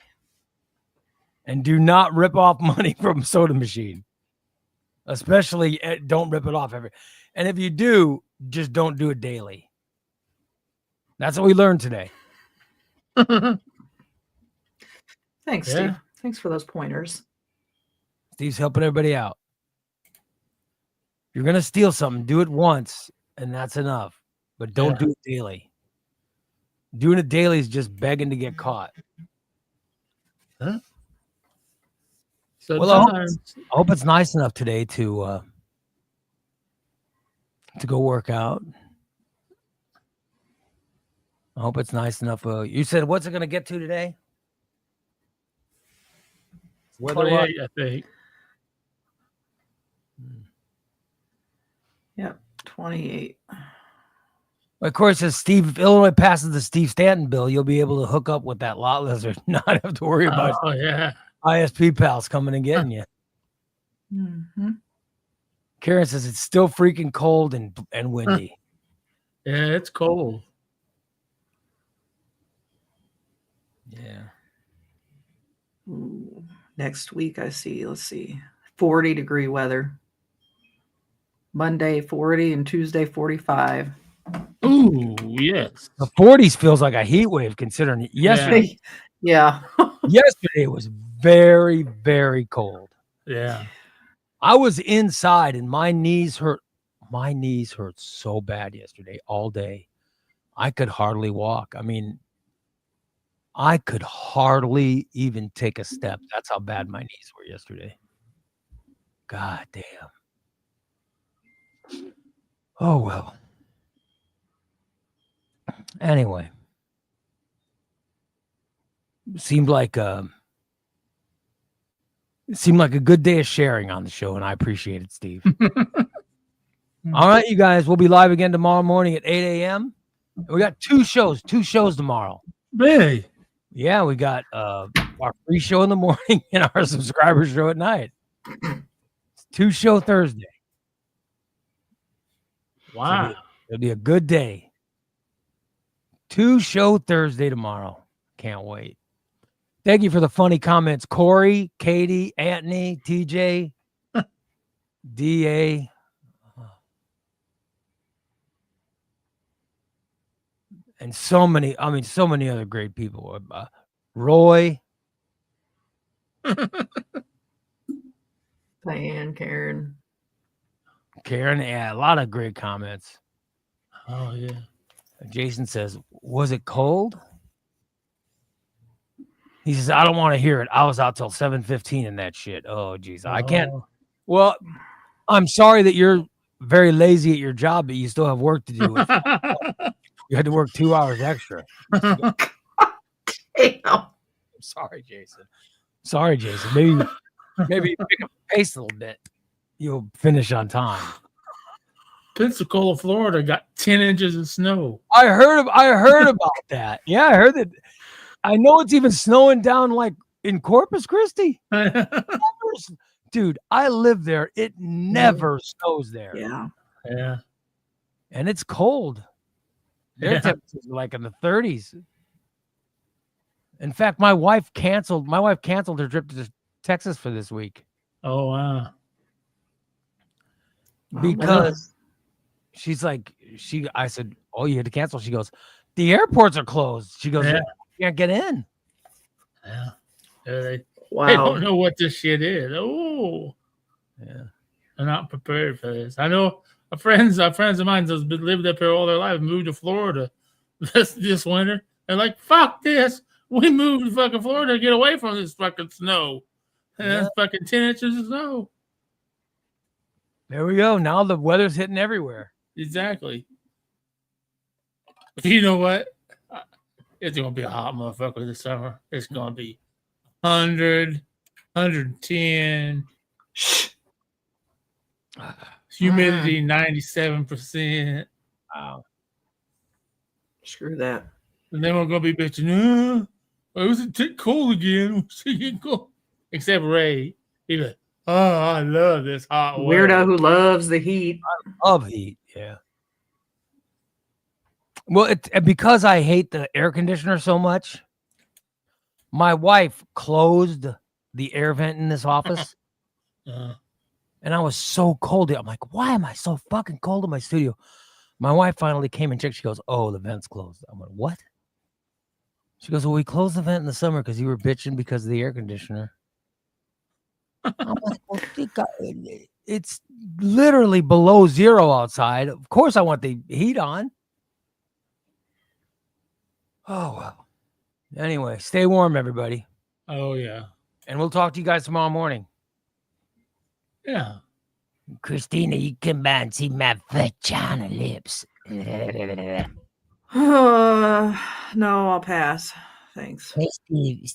And do not rip off money from a soda machine. Especially don't rip it off every. And if you do, just don't do it daily. That's what we learned today. Thanks, Yeah. Steve. Thanks for those pointers. Steve's helping everybody out. If you're gonna steal something, do it once, and that's enough. But don't do it daily. Doing it daily is just begging to get caught. Huh? Well, I hope it's nice enough today to go work out. I hope it's nice enough. You said what's it gonna get to today? 28, I think. Yep, 28. Of course, as Steve, if Illinois passes the Steve Stanton bill, you'll be able to hook up with that lot lizard, not have to worry about ISP pals coming and getting you. Mm-hmm. Karen says it's still freaking cold and windy. Yeah, it's cold. Yeah. Ooh, next week, let's see, 40-degree weather. Monday, 40, and Tuesday, 45. Ooh, yes. The 40s feels like a heat wave considering yesterday. Yeah. Yesterday was very, very cold. Yeah. I was inside and my knees hurt. My knees hurt so bad yesterday all day. I could hardly walk. I mean, I could hardly even take a step. That's how bad my knees were yesterday. God damn. Oh, well. Anyway. Seemed like a good day of sharing on the show, and I appreciate it, Steve. All right, you guys. We'll be live again tomorrow morning at 8 a.m. We got two shows tomorrow. Really? Yeah, we got our free show in the morning and our subscriber show at night. It's 2-show Thursday. Wow. It'll be a good day. 2-show Thursday tomorrow. Can't wait. Thank you for the funny comments, Corey, Katie, Anthony, TJ, DA. And so many other great people. Roy. Diane, Karen. Yeah, a lot of great comments. Oh, yeah. Jason says, was it cold? He says, I don't want to hear it. I was out till 7:15 in that shit. Oh, geez. I can't. Well, I'm sorry that you're very lazy at your job, but you still have work to do. You had to work 2 hours extra. Damn. Sorry, Jason. Maybe pick up the pace a little bit. You'll finish on time. Pensacola, Florida got 10 inches of snow. I heard about that. Yeah, I heard that. I know it's even snowing down like in Corpus Christi. Dude, I live there. It never snows there. Yeah. Yeah. And it's cold. Their temperatures are like in the 30s. In fact, my wife canceled her trip to Texas for this week. Oh, wow. Because she's like, I said, oh, you had to cancel. She goes, the airports are closed. She goes, you can't get in. Yeah. They Wow. don't know what this shit is. Oh. Yeah. They're not prepared for this. I know friends of mine that's been lived up here all their life, moved to Florida this winter. They're like, fuck this. We moved to fucking Florida to get away from this fucking snow. And that's fucking 10 inches of snow. There we go. Now the weather's hitting everywhere. Exactly. You know what? It's going to be a hot motherfucker this summer. It's going to be 100, 110. Humidity 97%. Wow. Screw that. And then we're going to be bitching, it was a tick cold again. Cold. Except Ray. He's like, oh, I love this hot weather. Weirdo who loves the heat. I love heat, yeah. Well, because I hate the air conditioner so much, my wife closed the air vent in this office. And I was so cold. I'm like, why am I so fucking cold in my studio? My wife finally came and checked. She goes, oh, the vent's closed. I'm like, what? She goes, well, we closed the vent in the summer because you were bitching because of the air conditioner. I'm like, well, it's literally below zero outside. Of course I want the heat on. Oh, well. Anyway, stay warm, everybody. Oh, yeah. And we'll talk to you guys tomorrow morning. Yeah. Christina, you come by and see my vagina lips. No, I'll pass. Thanks. Hey,